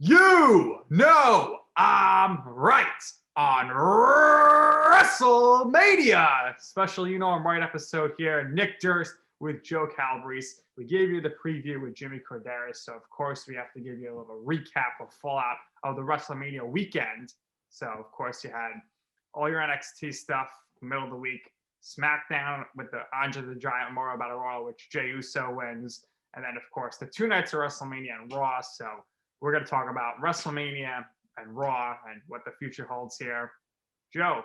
You know I'm right on Wrestlemania. Special You Know I'm Right episode here. Nick Durst with Joe Calabrese. We gave you the preview with Jimmy Corderas, so of course we have to give you a little recap of fallout of the Wrestlemania weekend. So of course you had all your NXT stuff, middle of the week, SmackDown with the Andre the Giant Memorial Battle Royal, which Jey Uso wins, and then of course the 2 nights of WrestleMania and Raw. So we're going to talk about WrestleMania and Raw and what the future holds here. Joe,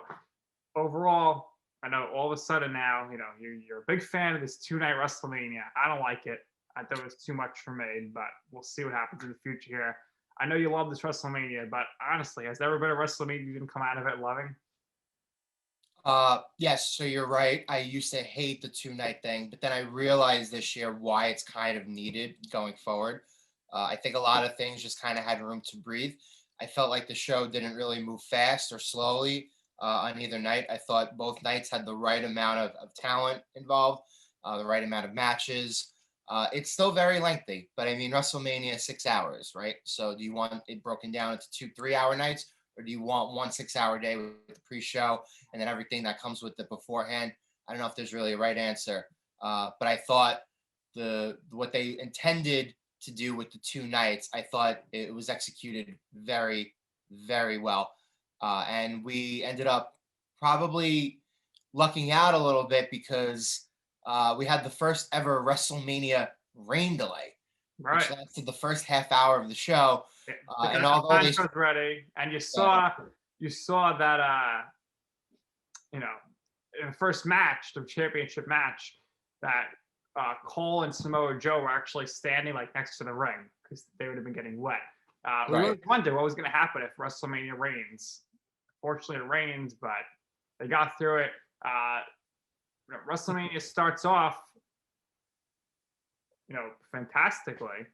overall, I know all of a sudden now, you're a big fan of this 2-night WrestleMania. I don't like it. I thought it was too much for me, but we'll see what happens in the future here. I know you love this WrestleMania, but honestly, has there ever been a WrestleMania you didn't come out of it loving? Yes, so you're right. I used to hate the 2-night thing, but then I realized this year why it's kind of needed going forward. I think a lot of things just kind of had room to breathe. I felt like the show didn't really move fast or slowly on either night. I thought both nights had the right amount of talent involved, the right amount of matches. It's still very lengthy, but I mean, WrestleMania is 6 hours, right? So do you want it broken down into 2 3-hour nights, or do you want 1 6-hour day with the pre-show and then everything that comes with it beforehand? I don't know if there's really a right answer, but I thought what they intended to do with the 2 nights, I thought it was executed very, very well. And we ended up probably lucking out a little bit because we had the first ever WrestleMania rain delay, Right. which lasted the first half hour of the show. And although they was ready, and you saw that in the first match, the championship match, that Cole and Samoa Joe were actually standing like next to the ring because they would have been getting wet. We really wondered what was going to happen if WrestleMania rains. Fortunately, it rains, but they got through it. WrestleMania starts off, fantastically.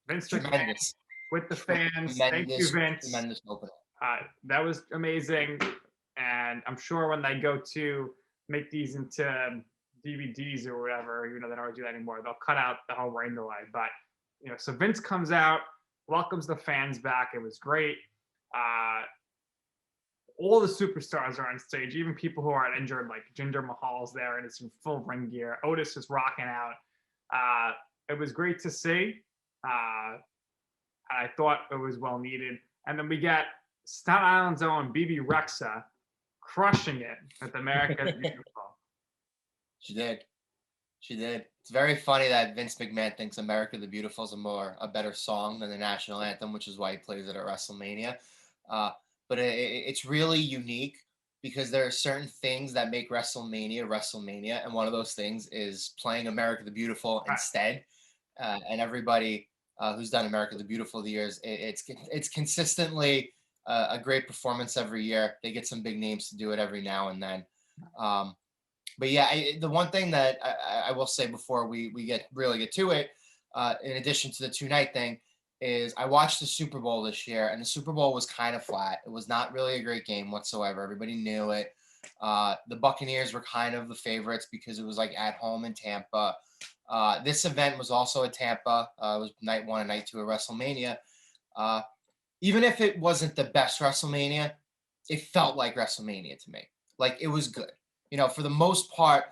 Vince McMahon with the fans. Thank you, Vince. Tremendous opening. That was amazing, and I'm sure when they go to make these into DVDs or whatever, they don't do that anymore, they'll cut out the whole rain delay. But so Vince comes out, welcomes the fans back. It was great. All the superstars are on stage, even people who aren't injured, like Jinder Mahal's there and it's in full ring gear. Otis is rocking out. It was great to see. I thought it was well needed. And then we get Staten Island's own BB Rexa crushing it with America the Beautiful. She did. It's very funny that Vince McMahon thinks America the Beautiful is a better song than the national anthem, which is why he plays it at WrestleMania. But it's really unique because there are certain things that make WrestleMania, and one of those things is playing America the Beautiful instead. And everybody who's done America the Beautiful the years, it's consistently a great performance every year. They get some big names to do it every now and then. But yeah, the one thing that I will say before we really get to it, in addition to the 2-night thing, is I watched the Super Bowl this year, and the Super Bowl was kind of flat. It was not really a great game whatsoever. Everybody knew it. The Buccaneers were kind of the favorites because it was like at home in Tampa. This event was also at Tampa. It was night 1 and night 2 of WrestleMania. Even if it wasn't the best WrestleMania, it felt like WrestleMania to me. Like, it was good. For the most part,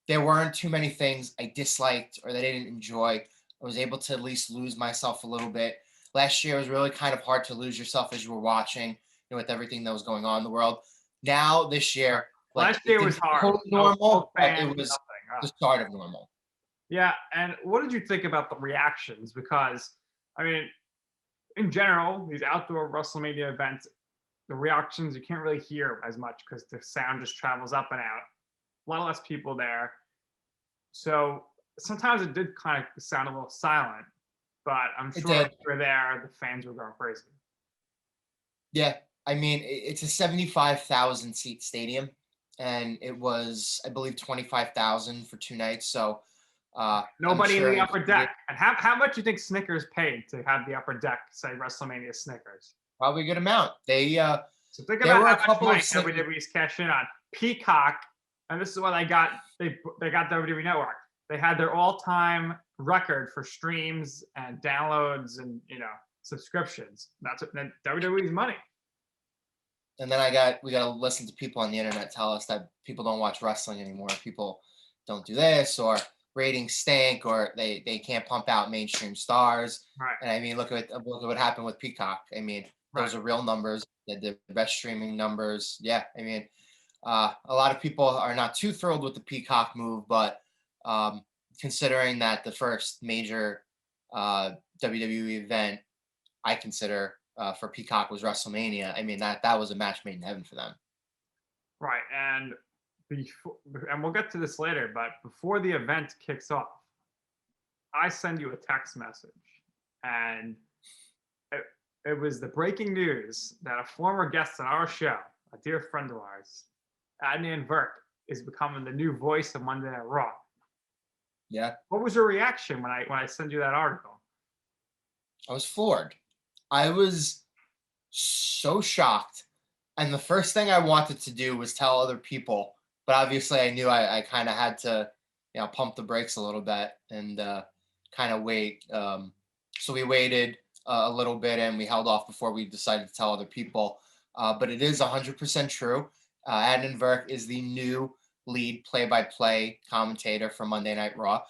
there weren't too many things I disliked or that I didn't enjoy. I was able to at least lose myself a little bit. Last year was really kind of hard to lose yourself as you were watching, with everything that was going on in the world. Now, this year, last year was hard. Totally normal, but it was the start of normal. Yeah, and what did you think about the reactions? Because, in general, these outdoor WrestleMania events, the reactions, you can't really hear as much because the sound just travels up and out. A lot less people there. So sometimes it did kind of sound a little silent, but I'm sure if you were there, the fans were going crazy. Yeah, it's a 75,000 seat stadium, and it was, I believe, 25,000 for 2 nights. So nobody in the upper deck. And how much do you think Snickers paid to have the upper deck say WrestleMania Snickers? Probably a good amount. So think about how much money WWE's cash in on. Peacock, and this is what they got WWE Network. They had their all-time record for streams and downloads and subscriptions. That's what WWE's money. And then we got to listen to people on the internet tell us that people don't watch wrestling anymore. People don't do this, or ratings stink, or they can't pump out mainstream stars. Right. And I mean, look at what happened with Peacock. I mean, those are real numbers. The best streaming numbers. Yeah, I mean, a lot of people are not too thrilled with the Peacock move, but considering that the first major WWE event I consider for Peacock was WrestleMania, I mean, that was a match made in heaven for them. Right. And we'll get to this later, but before the event kicks off, I send you a text message, and it was the breaking news that a former guest on our show, a dear friend of ours, Adnan and Burke, is becoming the new voice of Monday Night Raw. Yeah. What was your reaction when I sent you that article? I was floored. I was so shocked. And the first thing I wanted to do was tell other people, but obviously I knew I kind of had to, pump the brakes a little bit and kind of wait. So we waited a little bit and we held off before we decided to tell other people. But it is 100% true. Adnan Burke is the new lead play-by-play commentator for Monday Night Raw.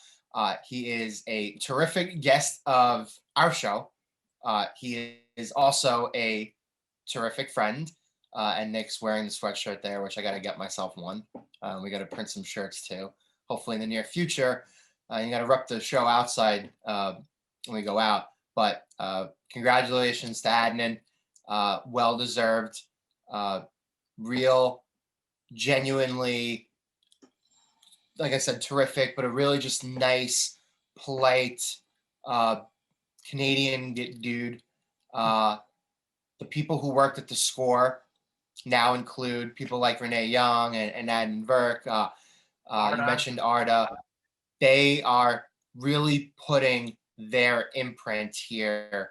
He is a terrific guest of our show. He is also a terrific friend. And Nick's wearing the sweatshirt there, which I got to get myself one. We got to print some shirts too, hopefully in the near future. You got to rep the show outside when we go out. But congratulations to Adnan. Well deserved. Real, genuinely, like I said, terrific, but a really just nice, polite Canadian dude. The people who worked at the Score now include people like Renee Young and Adnan Burke. You mentioned Arda. They are really putting their imprint here,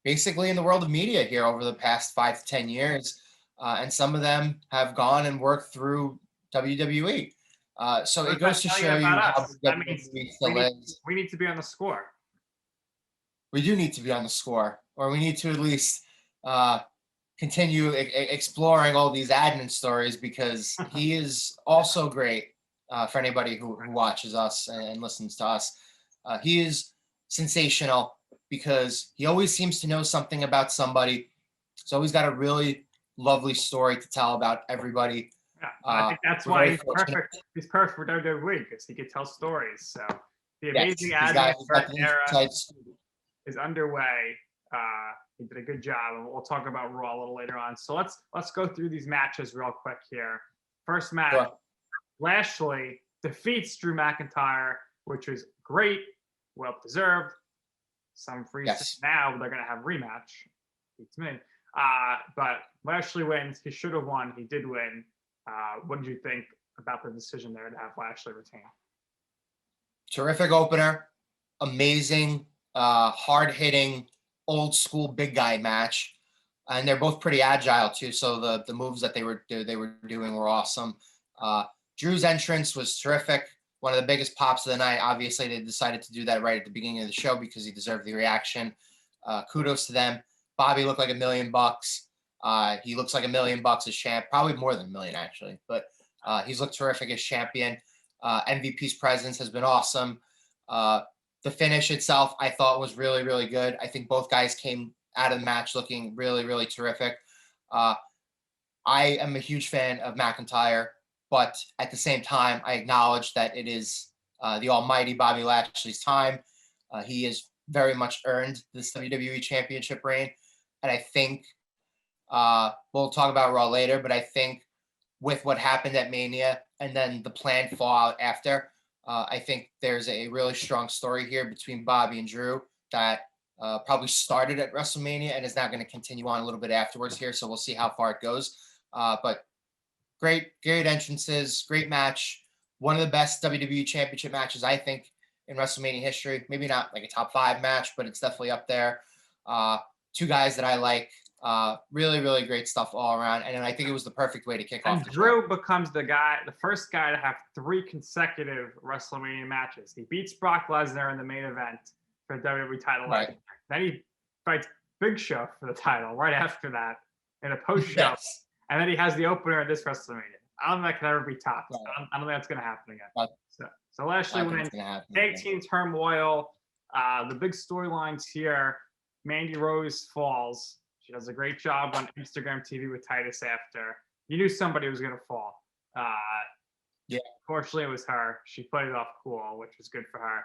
basically in the world of media here over the past 5 to 10 years. And some of them have gone and worked through WWE. So it goes to show you how WWE still is. We need to be on the Score. We do need to be on the Score, or we need to at least continue exploring all these Adnan stories, because he is also great for anybody who watches us and listens to us. He is sensational because he always seems to know something about somebody. He's always got a really lovely story to tell about everybody. Yeah, I think that's why he's perfect. He's perfect for WWE, because he could tell stories. So the amazing Adnan era is underway. He did a good job, and we'll talk about Raw a little later on. So let's go through these matches real quick here. First match, sure. Lashley defeats Drew McIntyre, which was great, well deserved. Some freeze now they're gonna have rematch. Beats me. But Lashley wins. He should have won. He did win. What did you think about the decision there to have Lashley retain? Terrific opener, amazing, hard-hitting, old school big guy match, and they're both pretty agile too. So the moves that they were doing were awesome. Drew's entrance was terrific. One of the biggest pops of the night. Obviously, they decided to do that right at the beginning of the show because he deserved the reaction. Kudos to them. Bobby looked like $1 million. He looks like $1 million as champ, probably more than $1 million actually. But he's looked terrific as champion. MVP's presence has been awesome. The finish itself, I thought, was really, really good. I think both guys came out of the match looking really, really terrific. I am a huge fan of McIntyre, but at the same time, I acknowledge that it is the almighty Bobby Lashley's time. He has very much earned this WWE Championship reign. And I think we'll talk about Raw later, but I think with what happened at Mania and then the planned fallout after, I think there's a really strong story here between Bobby and Drew that probably started at WrestleMania and is now going to continue on a little bit afterwards here. So we'll see how far it goes. But great entrances, great match. One of the best WWE Championship matches, I think, in WrestleMania history. Maybe not like a top 5 match, but it's definitely up there. Two guys that I like. Really, really great stuff all around. And I think it was the perfect way to kick off the Drew show. becomes the first guy to have 3 consecutive WrestleMania matches. He beats Brock Lesnar in the main event, for the WWE title. Right. Then he fights Big Show for the title right after that in a post show. Yes. And then he has the opener at this WrestleMania. I don't think that can ever be topped. Right. I don't think that's going to happen again. Not- So Lashley I think wins. it's gonna happen Tag again. team turmoil. The big storylines here. Mandy Rose falls. She does a great job on Instagram TV with Titus after. You knew somebody was going to fall. Yeah. Fortunately, it was her. She played it off cool, which was good for her.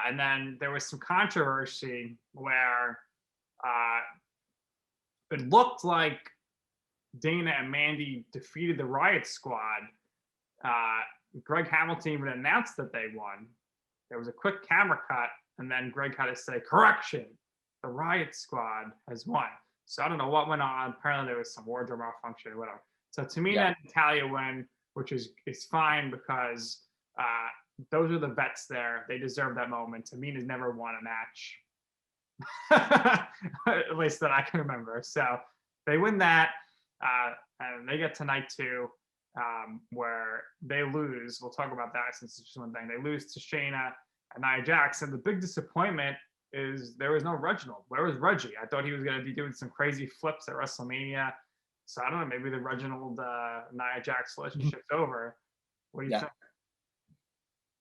And then there was some controversy where it looked like Dana and Mandy defeated the Riot Squad. Greg Hamilton even announced that they won. There was a quick camera cut, and then Greg had to say, "Correction, the Riot Squad has won." So I don't know what went on. Apparently there was some wardrobe malfunction or whatever. So Tamina and Natalya win, which is fine because those are the vets there. They deserve that moment. Tamina's never won a match, at least that I can remember. So they win that, and they get tonight too, where they lose. We'll talk about that since it's just one thing. They lose to Shayna and Nia Jax. And the big disappointment is there was no Reginald. Where was Reggie? I thought he was going to be doing some crazy flips at WrestleMania. So I don't know, maybe the Reginald Nia Jax relationship's over. What do you think?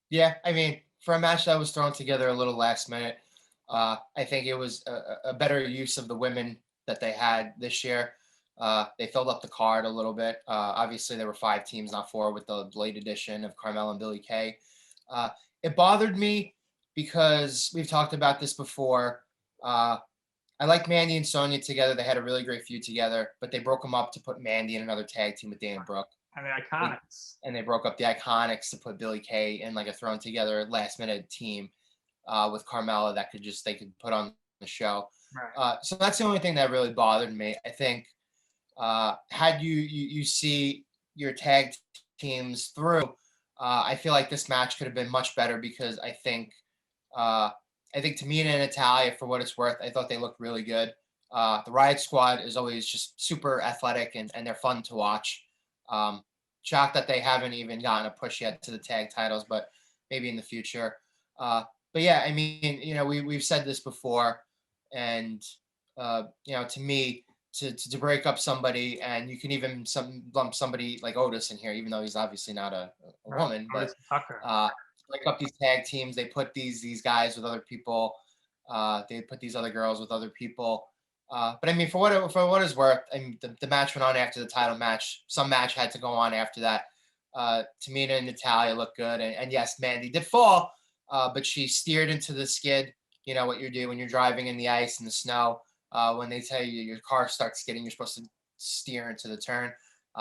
Yeah, I mean, for a match that was thrown together a little last minute, I think it was a better use of the women that they had this year. They filled up the card a little bit. Obviously, there were 5 teams, not 4, with the late addition of Carmella and Billie Kay. It bothered me because we've talked about this before. I like Mandy and Sonya together. They had a really great feud together, but they broke them up to put Mandy in another tag team with Dana Brooke. And the Iconics. And they broke up the Iconics to put Billie Kay in like a thrown together last minute team with Carmella that they could put on the show. Right. So that's the only thing that really bothered me. I think had you see your tag teams through, I feel like this match could have been much better because I think Tamina and Natalya, for what it's worth, I thought they looked really good. The Riot Squad is always just super athletic and they're fun to watch. Shocked that they haven't even gotten a push yet to the tag titles, but maybe in the future. But yeah, I mean, we've said this before, and to me, to break up somebody, and you can even lump somebody like Otis in here, even though he's obviously not a woman, but break up these tag teams. They put these guys with other people. They put these other girls with other people. But I mean, for what it's worth, I mean, the match went on after the title match. Some match had to go on after that. Tamina and Natalya looked good, and yes, Mandy did fall, but she steered into the skid. You know what you do when you're driving in the ice and the snow. When they tell you your car starts skidding, you're supposed to steer into the turn.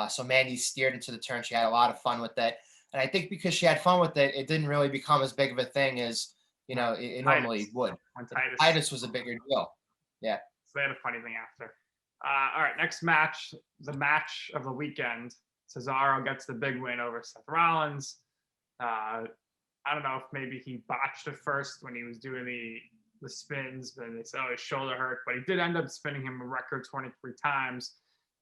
So Mandy steered into the turn. She had a lot of fun with it. And I think because she had fun with it, it didn't really become as big of a thing as, it normally would. Titus was a bigger deal. Yeah. So they had a funny thing after. All right, next match, the match of the weekend. Cesaro gets the big win over Seth Rollins. I don't know if maybe he botched it first when he was doing the spins, but they said, his shoulder hurt, but he did end up spinning him a record 23 times.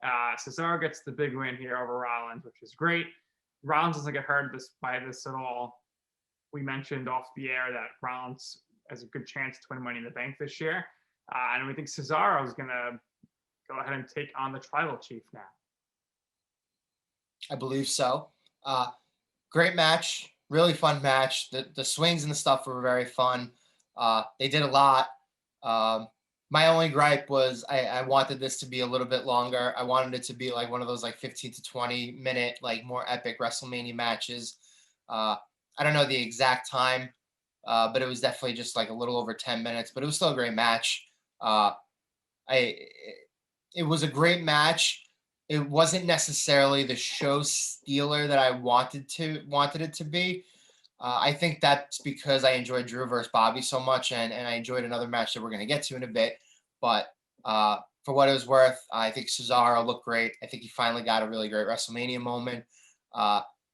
Cesaro gets the big win here over Rollins, which is great. Rollins doesn't get hurt by this at all. We mentioned off the air that Rollins has a good chance to win Money in the Bank this year. And we think Cesaro is going to go ahead and take on the Tribal Chief now. I believe so. Great match. Really fun match. The swings and the stuff were very fun. They did a lot. My only gripe was I wanted this to be a little bit longer. I wanted it to be like one of those like 15 to 20 minute, like more epic WrestleMania matches. I don't know the exact time, but it was definitely just like a little over 10 minutes, but it was still a great match. It was a great match. It wasn't necessarily the show stealer that I wanted it to be. I think that's because I enjoyed Drew versus Bobby so much, and I enjoyed another match that we're going to get to in a bit. But for what it was worth, I think Cesaro looked great. I think he finally got a really great WrestleMania moment.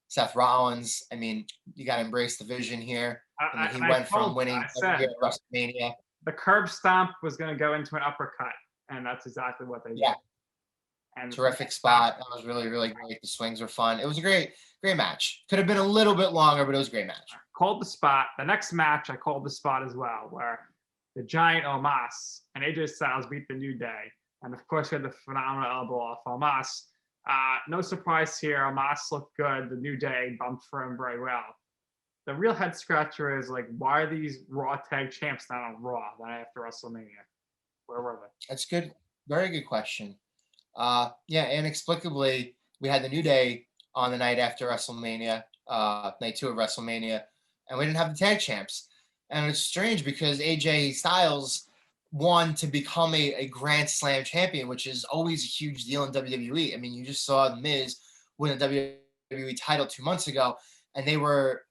Seth Rollins, I mean, you got to embrace the vision here. I mean, he went from winning every year at WrestleMania. The curb stomp was going to go into an uppercut, and that's exactly what they did. And terrific spot. That was really, really great. The swings were fun. It was a great match. Could have been a little bit longer, but it was a great match. Called the spot. The next match, I called the spot as well, where the Giant Omos and AJ Styles beat the New Day. And of course, we had the phenomenal elbow off Omos. No surprise here. Omos looked good. The New Day bumped for him very well. The real head scratcher is like, why are these Raw tag champs not on Raw the night after WrestleMania? Where were they? That's good. Very good question. Yeah, inexplicably, we had the New Day on the night after WrestleMania, night 2 of WrestleMania, and we didn't have the tag champs. And it's strange because AJ Styles won to become a Grand Slam champion, which is always a huge deal in WWE. I mean, you just saw The Miz win the WWE title 2 months ago, and they were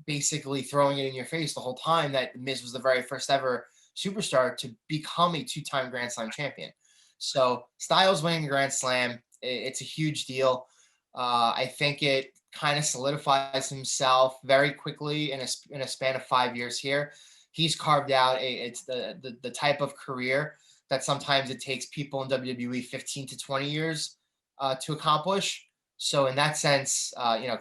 basically throwing it in your face the whole time that The Miz was the very first ever superstar to become a 2-time Grand Slam champion. So Styles winning the Grand Slam, it's a huge deal. I think it kind of solidifies himself very quickly in a span of 5 years here. He's carved out it's the type of career that sometimes it takes people in WWE 15 to 20 years to accomplish. So in that sense,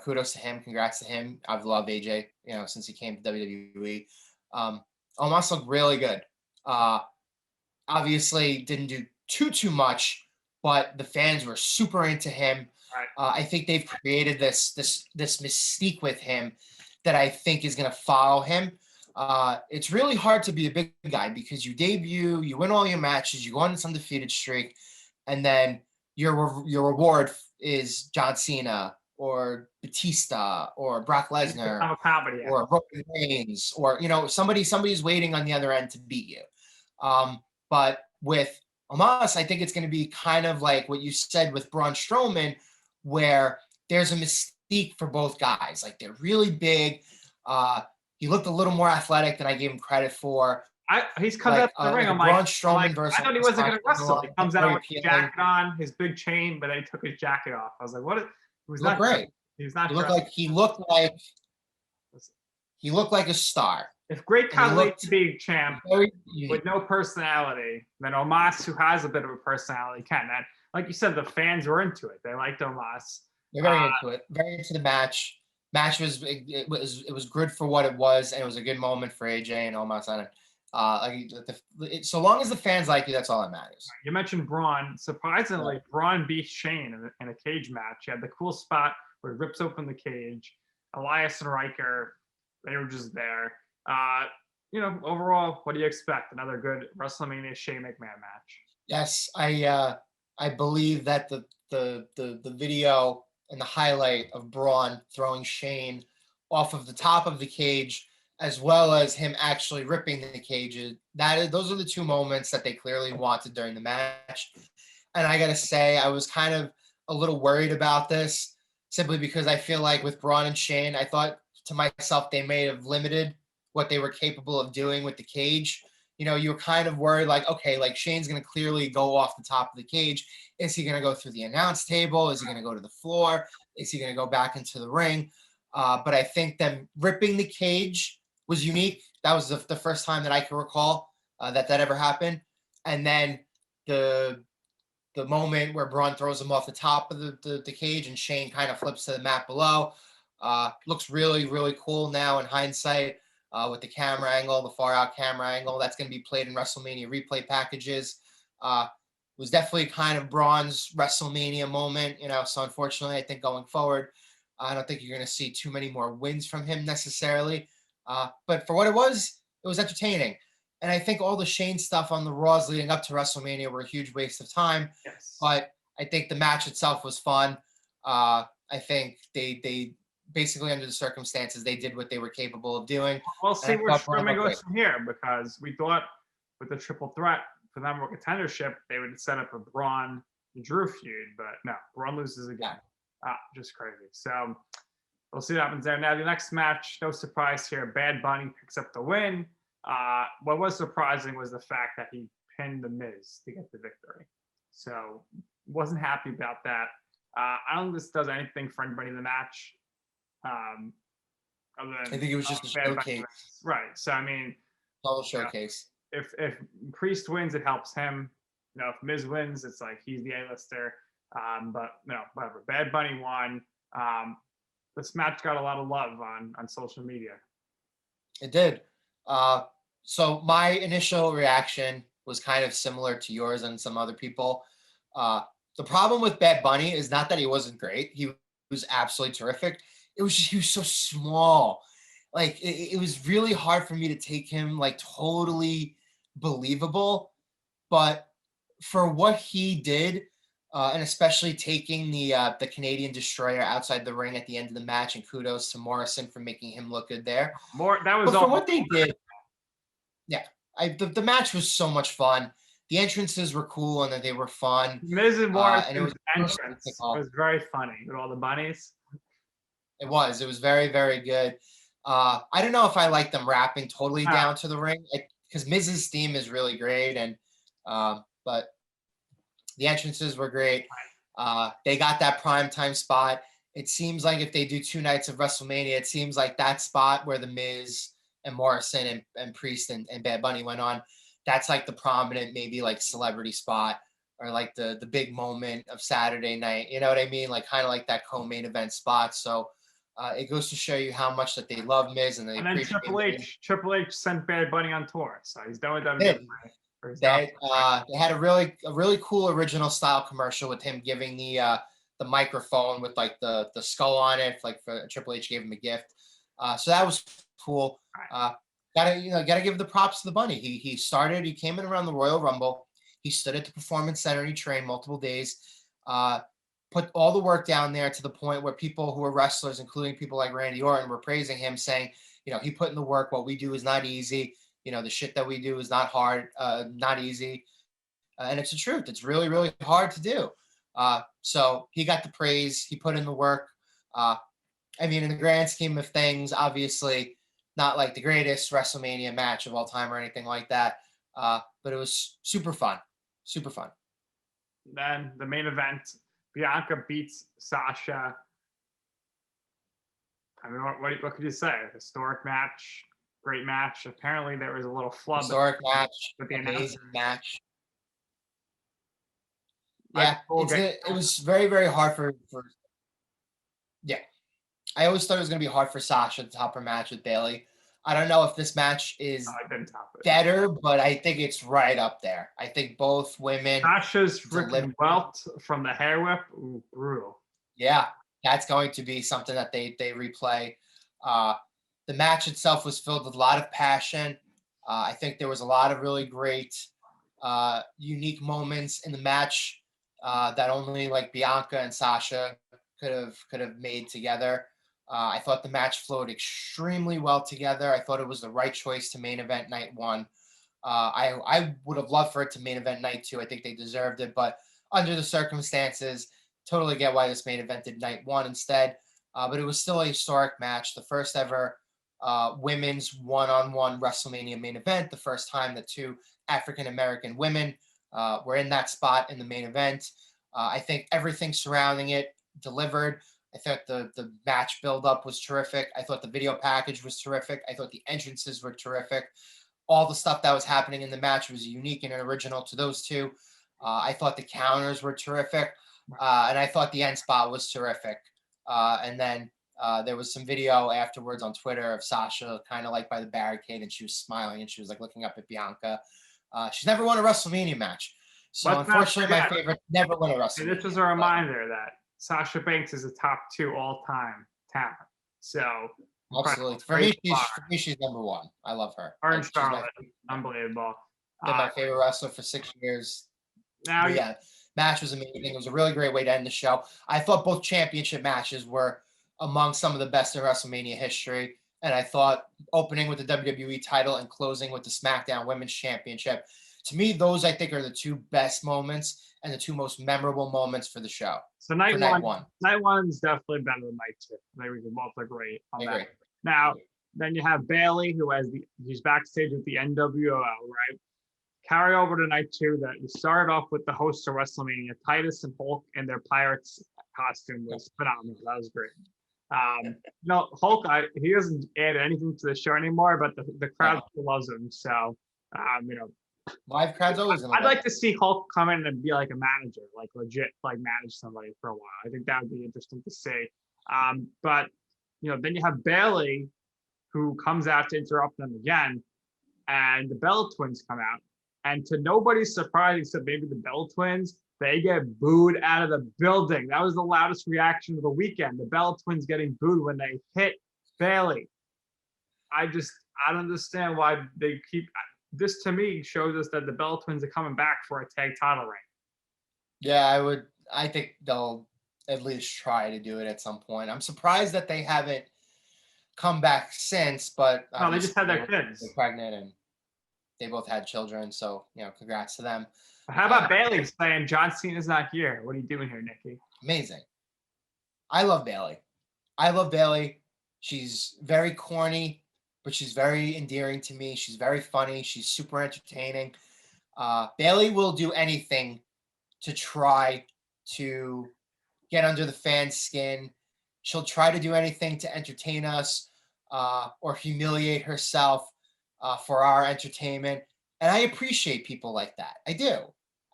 kudos to him. Congrats to him. I've loved AJ, since he came to WWE. Almost looked really good. Obviously didn't do too much, but the fans were super into him. Right. I think they've created this mystique with him that I think is going to follow him. It's really hard to be a big guy because you debut, you win all your matches, you go on this undefeated streak, and then your reward is John Cena or Batista or Brock Lesnar or Roman Reigns or somebody's waiting on the other end to beat you. But with Omos, I think it's going to be kind of like what you said with Braun Strowman, where there's a mystique for both guys. Like they're really big. He looked a little more athletic than I gave him credit for. He's comes out the ring. I'm Braun like, Strowman versus I thought he wasn't going to wrestle. He comes out with his jacket on, his big chain, but then he took his jacket off. I was like, what? It was not great. He's not. He looked like a star. If Great Khali to be champ with no personality, then Omos, who has a bit of a personality, can. And like you said, the fans were into it. They liked Omos. They're very into it. Very into the match. Match was good for what it was, and it was a good moment for AJ and Omos on it. So long as the fans like you, that's all that matters. You mentioned Braun. Surprisingly, Braun beat Shane in a cage match. He had the cool spot where he rips open the cage. Elias and Riker, they were just there. Overall, what do you expect? Another good WrestleMania Shane McMahon match. Yes, I believe that the video and the highlight of Braun throwing Shane off of the top of the cage, as well as him actually ripping the cage, those are the two moments that they clearly wanted during the match. And I gotta say, I was kind of a little worried about this, simply because I feel like with Braun and Shane, I thought to myself they may have limited what they were capable of doing with the cage. You were kind of worried, like, okay, like Shane's going to clearly go off the top of the cage. Is he going to go through the announce table? Is he going to go to the floor? Is he going to go back into the ring? But I think them ripping the cage was unique. That was the first time that I can recall that ever happened. And then the moment where Braun throws him off the top of the cage and Shane kind of flips to the mat below. Looks really, really cool now in hindsight. With the camera angle, the far out camera angle, that's going to be played in WrestleMania replay packages. Was definitely kind of Braun's WrestleMania moment, so unfortunately, I think going forward, I don't think you're going to see too many more wins from him necessarily. But for what it was entertaining. And I think all the Shane stuff on the Raws leading up to WrestleMania were a huge waste of time. Yes. But I think the match itself was fun. I think they basically, under the circumstances, they did what they were capable of doing. We'll see where Strowman goes from here, because we thought with the triple threat for number one contendership, they would set up a Braun Drew feud, but no, Braun loses again. Just crazy. So we'll see what happens there. Now, the next match, no surprise here, Bad Bunny picks up the win. What was surprising was the fact that he pinned The Miz to get the victory. So wasn't happy about that. I don't think this does anything for anybody in the match. I think it was just a showcase. Right. So, I mean, total showcase. If Priest wins, it helps him. If Miz wins, it's like he's the A-lister. But no, whatever. Bad Bunny won. This match got a lot of love on social media. It did. So my initial reaction was kind of similar to yours and some other people. The problem with Bad Bunny is not that he wasn't great. He was absolutely terrific. It was just he was so small. Like it was really hard for me to take him like totally believable. But for what he did, and especially taking the Canadian Destroyer outside the ring at the end of the match, and kudos to Morrison for making him look good there. That was But all. for what they did, yeah, the match was so much fun. The entrances were cool and that they were fun. Miz and And it Morrison's was entrance was very funny with all the bunnies. It was very, very good. I don't know if I like them rapping totally down to the ring because Miz's theme is really great, and but the entrances were great. They got that prime time spot. It seems like if they do 2 nights of WrestleMania, it seems like that spot where the Miz and Morrison and Priest and Bad Bunny went on, that's like the prominent maybe like celebrity spot or like the big moment of Saturday night. You know what I mean? Like kind of like that co-main event spot. So it goes to show you how much that they love Miz and they appreciate Triple H sent Bad Bunny on tour, so he's done with WWE. They had a really cool original style commercial with him giving the microphone with like the skull on it, like for Triple H gave him a gift. So that was cool. Gotta give the props to the bunny. He came in around the Royal Rumble. He stood at the Performance Center. He trained multiple days. Put all the work down there to the point where people who are wrestlers, including people like Randy Orton, were praising him, saying, he put in the work. What we do is not easy. The shit that we do is not hard, not easy. And it's the truth. It's really, really hard to do. So he got the praise. He put in the work. In the grand scheme of things, obviously not like the greatest WrestleMania match of all time or anything like that. But it was super fun. Super fun. Then the main event, Bianca beats Sasha. What could you say? Historic match, great match. Apparently there was a little flub. Historic match, amazing match. Yeah, it was very, very hard for. Yeah, I always thought it was going to be hard for Sasha to top her match with Bayley. I don't know if this match is better, but I think it's right up there. I think both women. Sasha's freaking welt from the hair whip, brutal. Yeah, that's going to be something that they replay. The match itself was filled with a lot of passion. I think there was a lot of really great, unique moments in the match that only like Bianca and Sasha could have made together. I thought the match flowed extremely well together. I thought it was the right choice to main event night 1. I would have loved for it to main event night 2. I think they deserved it, but under the circumstances, totally get why this main event did night 1 instead. But it was still a historic match, the first ever women's one-on-one WrestleMania main event, the first time that 2 African-American women were in that spot in the main event. I think everything surrounding it delivered. I thought the match build-up was terrific. I thought the video package was terrific. I thought the entrances were terrific. All the stuff that was happening in the match was unique and original to those 2. I thought the counters were terrific. And I thought the end spot was terrific. And then there was some video afterwards on Twitter of Sasha kind of like by the barricade, and she was smiling and she was like looking up at Bianca. She's never won a WrestleMania match. So unfortunately, my favorite never won a WrestleMania. This is a reminder that Sasha Banks is a top 2 all-time talent. So absolutely, for me, she's number 1. I love her. Orange Charlotte, unbelievable. Been my favorite wrestler for 6 years. Now, yeah, match was amazing. It was a really great way to end the show. I thought both championship matches were among some of the best in WrestleMania history. And I thought opening with the WWE title and closing with the SmackDown Women's Championship, to me, those I think are the 2 best moments and the 2 most memorable moments for the show. So night one is definitely better than night 2. They we can both agree on that. Now, then you have Bayley, he's backstage with the NWO, right? Carry over to night 2 that you started off with the hosts of WrestleMania, Titus and Hulk, and their Pirates costume was phenomenal. That was great. Hulk, he doesn't add anything to the show anymore, but the crowd still loves him. So, live crowd's always. I'd like to see Hulk come in and be like a manager, like legit, like manage somebody for a while. I think that would be interesting to see. But then you have Bayley, who comes out to interrupt them again, and the Bell Twins come out. And to nobody's surprise, except maybe the Bell Twins, they get booed out of the building. That was the loudest reaction of the weekend. The Bell Twins getting booed when they hit Bayley. I don't understand why they keep this. To me, shows us that the Bell Twins are coming back for a tag title reign. Yeah, I think they'll at least try to do it at some point. I'm surprised that they haven't come back since, but no, they just had their kids. They're pregnant and they both had children, so congrats to them. How about Bayley saying John Cena's not here? What are you doing here, Nikki? Amazing. I love Bayley. She's very corny, but she's very endearing to me. She's very funny. She's super entertaining. Bayley will do anything to try to get under the fans' skin. She'll try to do anything to entertain us or humiliate herself for our entertainment. And I appreciate people like that. I do.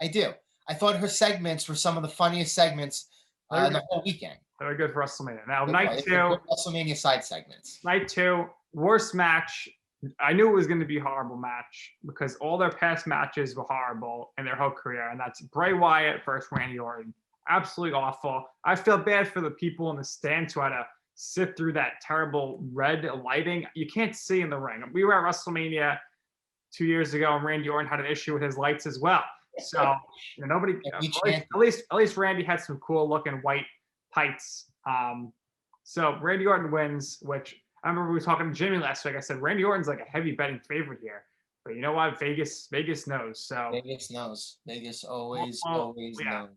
I thought her segments were some of the funniest segments in the whole weekend. They were good for WrestleMania. Now, night 2. WrestleMania side segments. Night 2, worst match. I knew it was going to be a horrible match because all their past matches were horrible in their whole career. And that's Bray Wyatt versus Randy Orton. Absolutely awful. I feel bad for the people in the stands who had to sit through that terrible red lighting. You can't see in the ring. We were at WrestleMania 2 years ago, and Randy Orton had an issue with his lights as well. So nobody. At least Randy had some cool looking white tights. So Randy Orton wins, which I remember we were talking to Jimmy last week. I said Randy Orton's like a heavy betting favorite here, but you know what? Vegas knows. So Vegas knows. Vegas always knows.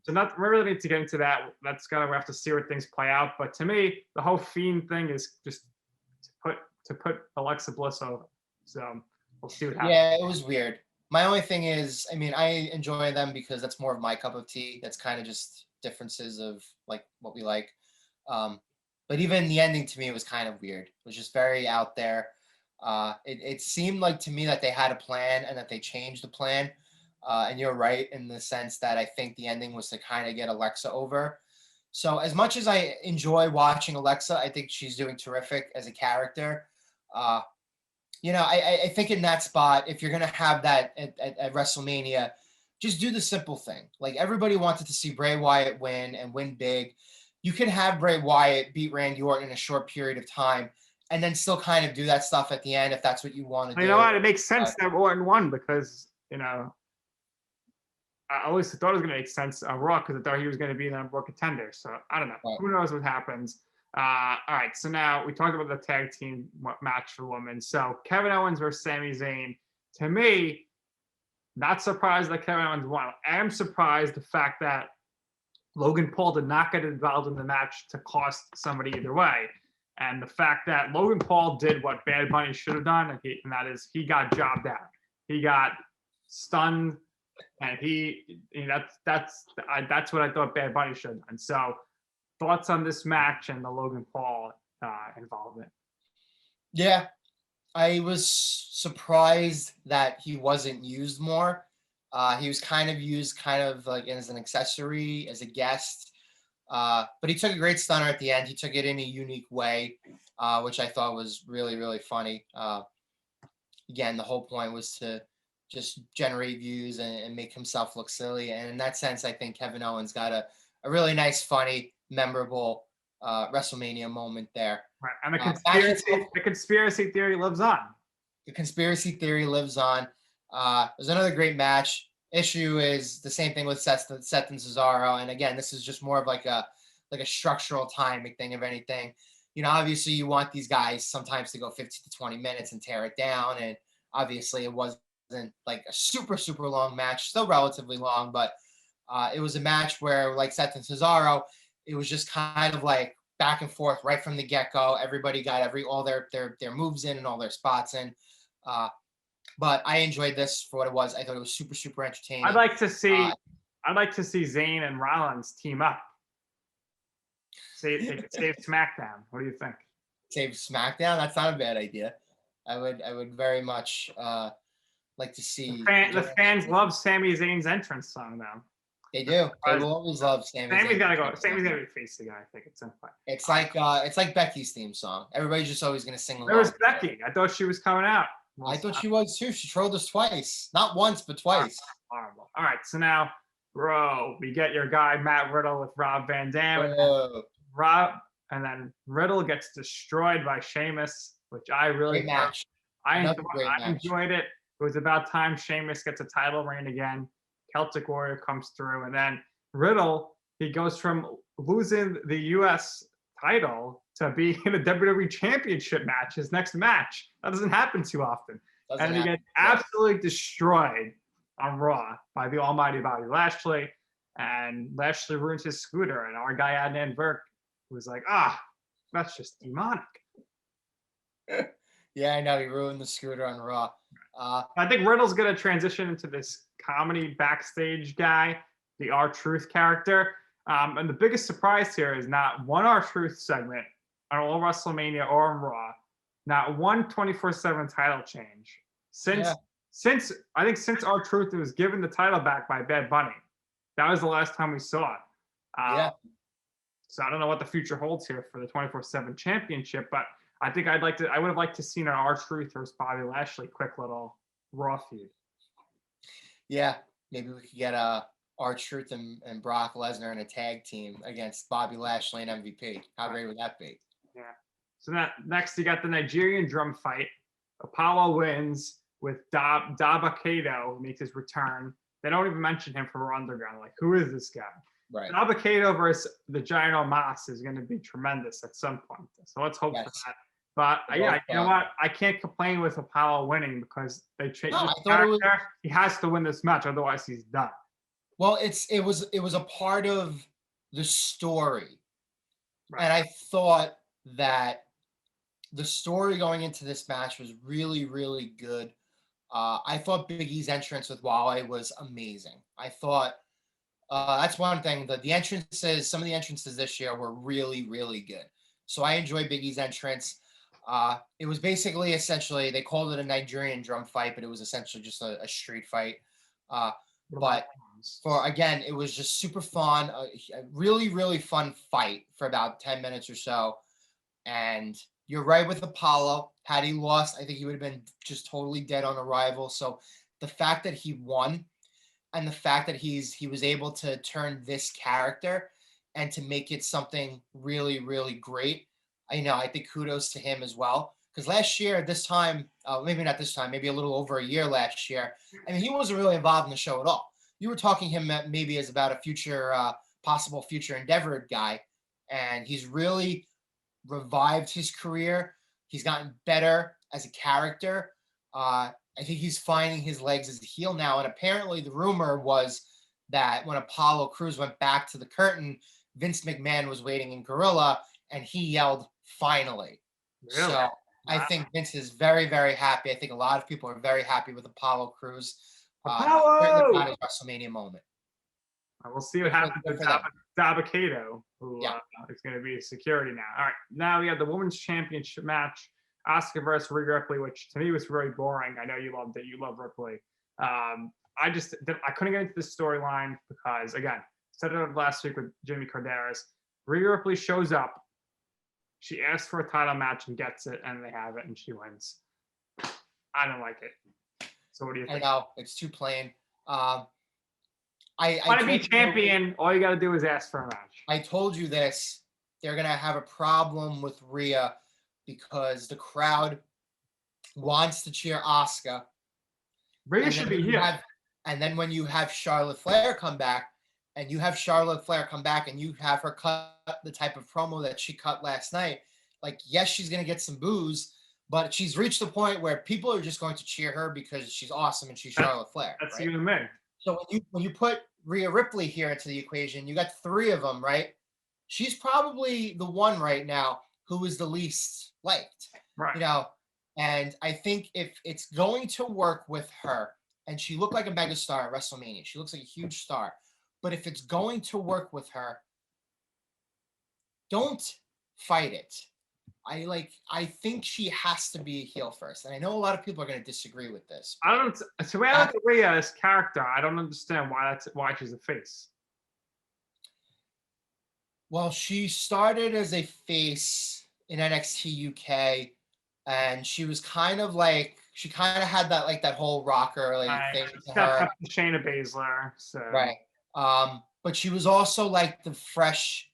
So we really need to get into that. We have to see where things play out. But to me, the whole Fiend thing is just to put Alexa Bliss over. So we'll see what happens. Yeah, it was weird. My only thing is, I enjoy them because that's more of my cup of tea. That's kind of just differences of like what we like. But even the ending to me was kind of weird. It was just very out there. It seemed like to me that they had a plan and that they changed the plan. And you're right in the sense that I think the ending was to kind of get Alexa over. So as much as I enjoy watching Alexa, I think she's doing terrific as a character. I think in that spot, if you're going to have that at WrestleMania, just do the simple thing. Like everybody wanted to see Bray Wyatt win and win big. You can have Bray Wyatt beat Randy Orton in a short period of time and then still kind of do that stuff at the end if that's what you want to do. You know what? It makes sense that Orton won because, I always thought it was going to make sense on Raw because I thought he was going to be the number one contender. So I don't know. Right. Who knows what happens? All right. So now we talked about the tag team match for women. So Kevin Owens versus Sami Zayn. To me, not surprised that Kevin Owens won. I am surprised the fact that Logan Paul did not get involved in the match to cost somebody either way. And the fact that Logan Paul did what Bad Bunny should have done, and that is he got jobbed out. He got stunned, and that's what I thought Bad Bunny should have done. So thoughts on this match and the Logan Paul involvement? Yeah, I was surprised that he wasn't used more. He was kind of used like as an accessory, as a guest. But he took a great stunner at the end. He took it in a unique way, which I thought was really, really funny. Again, the whole point was to just generate views and make himself look silly. And in that sense, I think Kevin Owens got a really nice, funny, memorable WrestleMania moment there. Right. And the conspiracy theory lives on. The conspiracy theory lives on. It was another great match. Issue is the same thing with Seth and Cesaro. And again, this is just more of like a structural timing thing of anything. Obviously you want these guys sometimes to go 15 to 20 minutes and tear it down. And obviously it wasn't like a super, super long match, still relatively long, but it was a match where like Seth and Cesaro, it was just kind of like back and forth right from the get-go. Everybody got all their moves in and all their spots in. But I enjoyed this for what it was. I thought it was super, super entertaining. I'd like to see Zayn and Rollins team up. Save SmackDown. What do you think? Save SmackDown? That's not a bad idea. I would very much like to see. The fans love Sami Zayn's entrance song though. They do. They will always love Sami. Sami's gotta go. Sami's gonna be face the guy. I think it's simple. It's like Becky's theme song. Everybody's just always gonna sing along. Where was Becky? I thought she was coming out. I thought she was too. She trolled us twice. Not once, but twice. Horrible. All right, so now, bro, we get your guy Matt Riddle with Rob Van Dam, and then Riddle gets destroyed by Sheamus, which I really Great match. I enjoyed it. It was about time Sheamus gets a title reign again. Celtic Warrior comes through, and then Riddle, he goes from losing the U.S. title to be in a WWE Championship match, his next match. That doesn't happen too often. And he gets absolutely destroyed on Raw by the almighty Bobby Lashley. And Lashley ruins his scooter. And our guy Adnan Burke was like, that's just demonic. Yeah, I know. He ruined the scooter on Raw. I think Riddle's going to transition into this comedy backstage guy, the R-Truth character. And the biggest surprise here is not one R-Truth segment on all WrestleMania or on Raw, not one 24/7 title change. Since R-Truth was given the title back by Bad Bunny. That was the last time we saw it. So I don't know what the future holds here for the 24/7 championship, but I think I would have liked to seen an R-Truth versus Bobby Lashley quick little Raw feud. Yeah, maybe we could get R-Truth and Brock Lesnar in a tag team against Bobby Lashley and MVP. How great would that be? Yeah. So next you got the Nigerian drum fight. Apollo wins with Dabba-Kato, who makes his return. They don't even mention him for Underground. Like, who is this guy? Right. Dabba-Kato versus the Giant Omos is going to be tremendous at some point. So let's hope for that. But you know what? I can't complain with Apollo winning because they changed his character. He has to win this match, otherwise he's done. Well, it was a part of the story, and I thought that the story going into this match was really, really good. I thought Big E's entrance with Wale was amazing. I thought that's one thing. The entrances, some of the entrances this year were really, really good. So I enjoyed Big E's entrance. It was basically, essentially, they called it a Nigerian drum fight, but it was essentially just a street fight. But again, it was just super fun, a really, really fun fight for about 10 minutes or so. And you're right with Apollo. Had he lost, I think he would have been just totally dead on arrival. So the fact that he won and the fact that he was able to turn this character and to make it something really, really great, I think kudos to him as well. Because last year, this time, maybe not this time, maybe a little over a year last year, I mean, he wasn't really involved in the show at all. You were talking him maybe as about a future, possible future endeavor guy, and he's really revived his career. He's gotten better as a character. I think he's finding his legs as a heel now. And apparently the rumor was that when Apollo Crews went back to the curtain, Vince McMahon was waiting in Gorilla and he yelled, "Finally." Really? So I think Vince is very, very happy. I think a lot of people are very happy with Apollo Crews. Apollo! His WrestleMania moment. We'll see what happens with Dabba-Kato, who is going to be security now. All right, now we have the Women's Championship match. Asuka versus Rhea Ripley, which to me was very boring. I know you loved it. You love Ripley. I couldn't get into this storyline because, again, said it last week with Jimmy Corderas. Rhea Ripley shows up. She asks for a title match and gets it, and they have it, and she wins. I don't like it. So what do you think? I know. It's too plain. I want to be champion. All you got to do is ask for a match. I told you this. They're going to have a problem with Rhea because the crowd wants to cheer Asuka. Rhea should be here. And then when you have Charlotte Flair come back, and you have you have her cut the type of promo that she cut last night, like, yes, she's going to get some boos, but she's reached the point where people are just going to cheer her because she's awesome and she's Charlotte Flair. That's you and me. So when you put Rhea Ripley here into the equation, you got three of them, right? She's probably the one right now who is the least liked, right? And I think if it's going to work with her, and she looked like a megastar at WrestleMania, she looks like a huge star, but if it's going to work with her, don't fight it. I think she has to be a heel first, and I know a lot of people are going to disagree with this. I don't. So when I look at Rhea's character, I don't understand why she's a face. Well, she started as a face in NXT UK, and she was kind of like, she kind of had that like that whole rocker like thing to Stepped her. up to Shayna Baszler. So Right. But she was also like the fresh,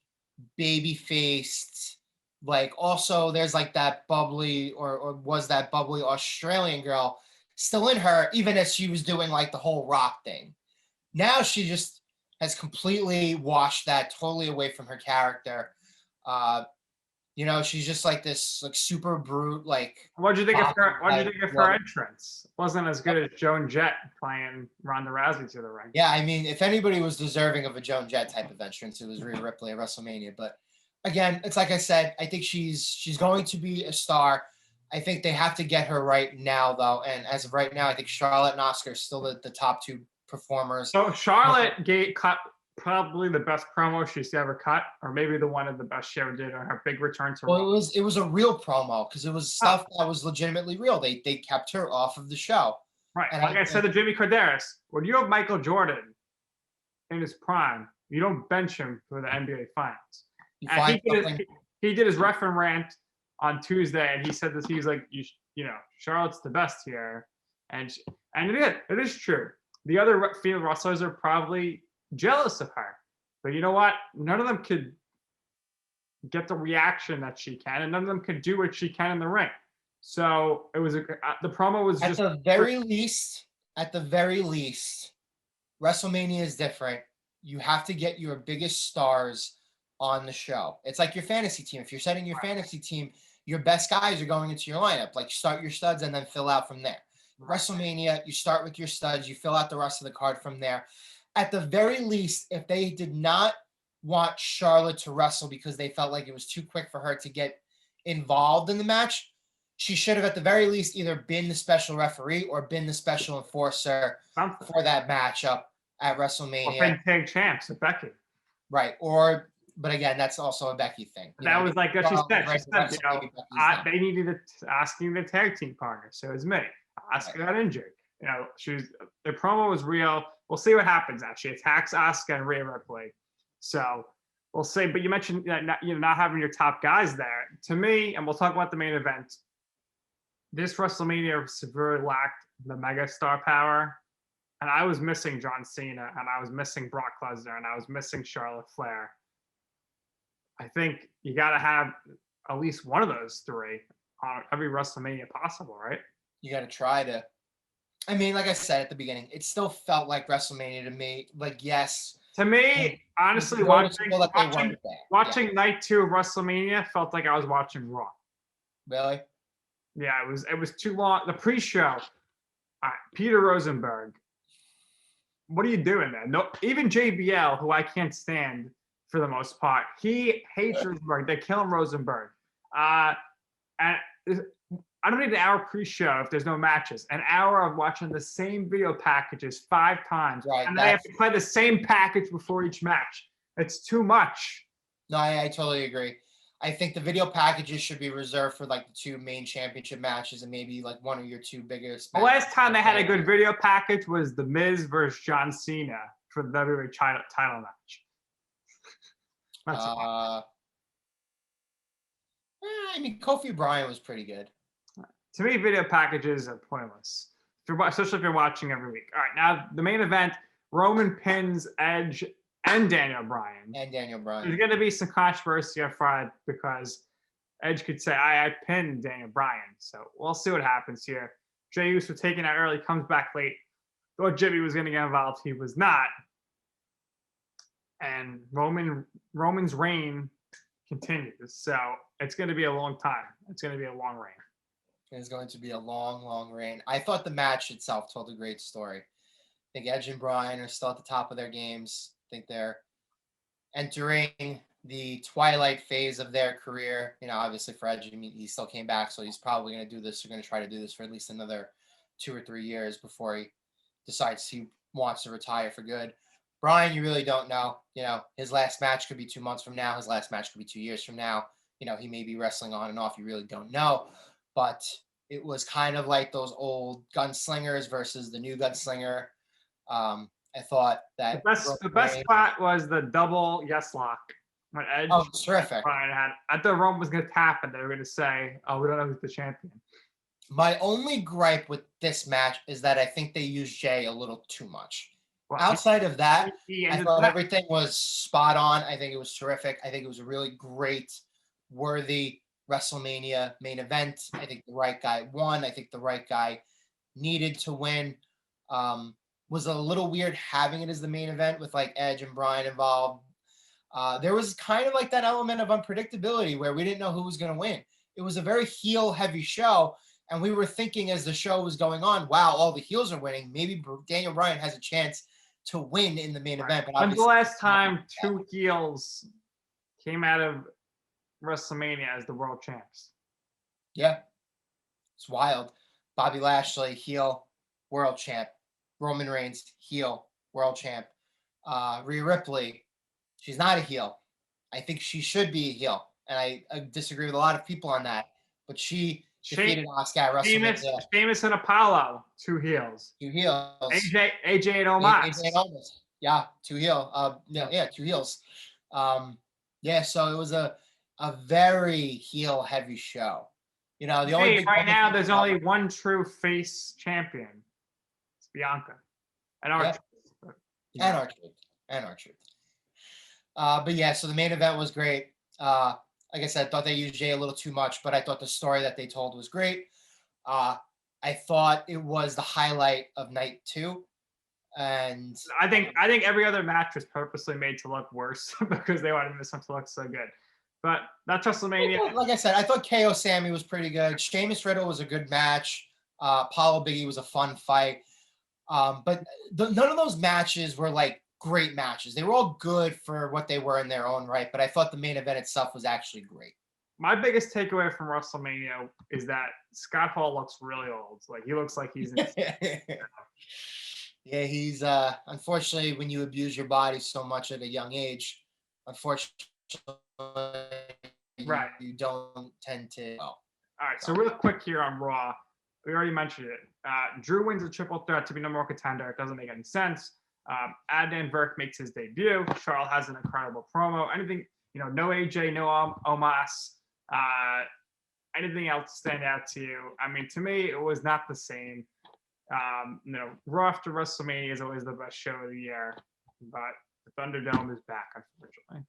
baby-faced, like also there's like that bubbly or was that bubbly Australian girl still in her, even as she was doing like the whole rock thing. Now she just has completely washed that totally away from her character. She's just like this like super brute, like what do you think of her? What do you like, think of her woman. entrance? Wasn't as good as Joan Jett playing Ronda Rousey to the ring. Yeah, I mean, if anybody was deserving of a Joan Jett type of entrance, it was Rhea Ripley at WrestleMania. But again, it's like I said, I think she's going to be a star. I think they have to get her right now, though. And as of right now, I think Charlotte and Asuka are still the top two performers. So Charlotte cut probably the best promo she's ever cut, or maybe the one of the best she ever did on her big return to Raw. Well, it was a real promo because it was stuff that was legitimately real. They kept her off of the show. Right. And like I said to Jimmy Corderas, when you have Michael Jordan in his prime, you don't bench him for the NBA Finals. He did his ref and rant on Tuesday, and he said this. He's like, Charlotte's the best here, and it is true. The other female wrestlers are probably jealous of her, but you know what? None of them could get the reaction that she can, and none of them could do what she can in the ring. So it was the promo was at the very least. At the very least, WrestleMania is different. You have to get your biggest stars on the show. It's like your fantasy team. If you're setting your fantasy team, your best guys are going into your lineup. Like start your studs and then fill out from there. WrestleMania, you start with your studs, you fill out the rest of the card from there. At the very least, if they did not want Charlotte to wrestle because they felt like it was too quick for her to get involved in the match, she should have at the very least either been the special referee or been the special enforcer for that matchup at WrestleMania. Or tag champs with Becky. Right. But again, that's also a Becky thing. That was like what she said. She said, they needed asking the tag team partner. So it was me. Asuka got injured. The promo was real. We'll see what happens. Actually, attacks Asuka and Rhea Ripley. So we'll see. But you mentioned not having your top guys there. To me, and we'll talk about the main event. This WrestleMania severely lacked the mega star power, and I was missing John Cena, and I was missing Brock Lesnar, and I was missing Charlotte Flair. I think you got to have at least one of those three on every WrestleMania possible, right? You got to try to. I mean, like I said at the beginning, it still felt like WrestleMania to me. Like, yes. To me, honestly, watching night 2 of WrestleMania felt like I was watching Raw. Really? Yeah, it was too long. The pre-show, Peter Rosenberg. What are you doing, man? No, even JBL, who I can't stand for the most part, he hates Rosenberg. They're killing Rosenberg. And I don't need an hour pre-show if there's no matches. An hour of watching the same video packages 5 times, right, and they have to play the same package before each match. It's too much. No, I totally agree. I think the video packages should be reserved for like the 2 main championship matches and maybe like 1 of your 2 biggest. The last time they had a good video package was The Miz versus John Cena for the WWE title match. I mean, Kofi Bryan was pretty good. To me, video packages are pointless, especially if you're watching every week. All right, now the main event: Roman pins Edge and Daniel Bryan. There's going to be some controversy on Friday because Edge could say, I pinned Daniel Bryan. So we'll see what happens here. Jey Uso taking out early, comes back late. Thought Jimmy was going to get involved. He was not. And Roman's reign continues. So it's going to be a long time. It's going to be a long reign. It's going to be a long, long reign. I thought the match itself told a great story. I think Edge and Bryan are still at the top of their games. I think they're entering the twilight phase of their career. Obviously for Edge, he still came back, so he's probably going to do this. They're going to try to do this for at least another 2 or 3 years before he decides he wants to retire for good. Bryan, you really don't know. His last match could be 2 months from now. His last match could be 2 years from now. He may be wrestling on and off. You really don't know. But it was kind of like those old gunslingers versus the new gunslinger. I thought that the best spot was the double yes lock When Edge, Oh, it's terrific. Bryan had, I thought Roman was going to tap and they were going to say, "Oh, we don't know who's the champion." My only gripe with this match is that I think they used Jay a little too much. Well, Outside of that, he I ended thought up- everything was spot on. I think it was terrific. I think it was a really great, worthy WrestleMania main event. I think the right guy won. I think the right guy needed to win. Was a little weird having it as the main event with like Edge and Bryan involved. There was kind of like that element of unpredictability where we didn't know who was going to win. It was a very heel heavy show. And we were thinking as the show was going on, wow, all the heels are winning. Maybe Daniel Bryan has a chance to win in the main event. But when's the last time two heels came out of WrestleMania as the world champs? Yeah, it's wild. Bobby Lashley, heel, world champ. Roman Reigns, heel, world champ. Rhea Ripley, she's not a heel. I think she should be a heel. And I disagree with a lot of people on that. But she defeated Asuka at WrestleMania. Sheamus and Apollo, two heels. Two heels. AJ and Omos. AJ and Omos. Yeah, two heel. Two heels. Yeah, so it was a very heel heavy show. You know, the only right now there's only one true face champion. It's Bianca. And R-Truth. And R-Truth. But yeah, so the main event was great. Like I said, I thought they used Jay a little too much, but I thought the story that they told was great. I thought it was the highlight of night 2. And I think every other match was purposely made to look worse because they wanted this one to look so good. But that's WrestleMania. Like I said, I thought KO Sami was pretty good. Sheamus Riddle was a good match. Apollo Biggie was a fun fight. But none of those matches were like great matches. They were all good for what they were in their own right, but I thought the main event itself was actually great. My biggest takeaway from WrestleMania is that Scott Hall looks really old. Like he looks like he's in Yeah, he's unfortunately when you abuse your body so much at a young age, unfortunately you don't tend to. All right, so real quick here on Raw, we already mentioned it. Drew wins a triple threat to be number one contender. It doesn't make any sense. Adnan Burke makes his debut. Charles has an incredible promo. Anything, no AJ, no Omos. Anything else stand out to you? I mean, to me, it was not the same. Raw after WrestleMania is always the best show of the year, but the Thunderdome is back, unfortunately.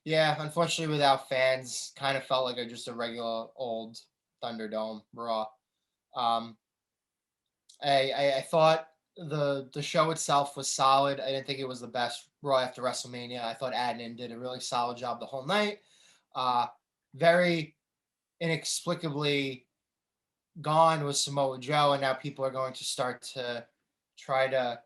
Yeah, unfortunately, without fans, kind of felt like just a regular old Thunderdome Raw. I thought the show itself was solid. I didn't think it was the best Raw after WrestleMania. I thought Adnan did a really solid job the whole night. Very inexplicably gone was Samoa Joe, and now people are going to start to try to,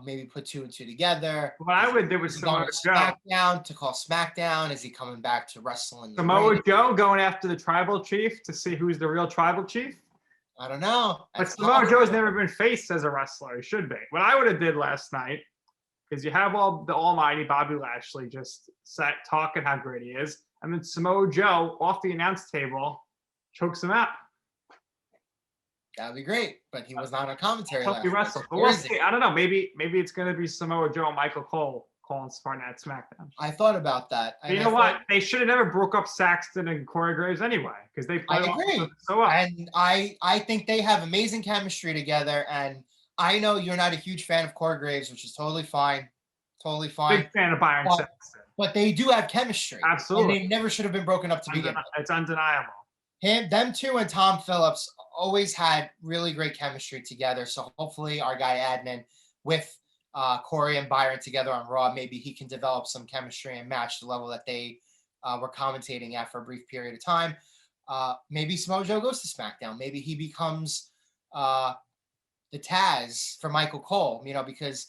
maybe put 2 and 2 together. What I would do with Samoa Joe SmackDown to call SmackDown. Is he coming back to wrestling? Samoa Joe going after the tribal chief to see who's the real tribal chief? I don't know. But Samoa Joe's never been faced as a wrestler. He should be. What I would have did last night is you have all the almighty Bobby Lashley just sat talking how great he is, and then Samoa Joe off the announce table chokes him out. That'd be great, but he was not on commentary. Help you wrestle. But we'll see. I don't know. Maybe it's going to be Samoa Joe and Michael Cole calling Spartan at SmackDown. I thought about that. You know what? They should have never broke up Saxton and Corey Graves anyway, because they play so well. And I think they have amazing chemistry together. And I know you're not a huge fan of Corey Graves, which is totally fine. Totally fine. Big fan of Byron Saxton. But they do have chemistry. Absolutely. And they never should have been broken up to begin with. It's undeniable. Them two and Tom Phillips always had really great chemistry together. So hopefully our guy Adnan with Corey and Byron together on Raw, maybe he can develop some chemistry and match the level that they were commentating at for a brief period of time. Maybe Samoa Joe goes to SmackDown. Maybe he becomes the Taz for Michael Cole, because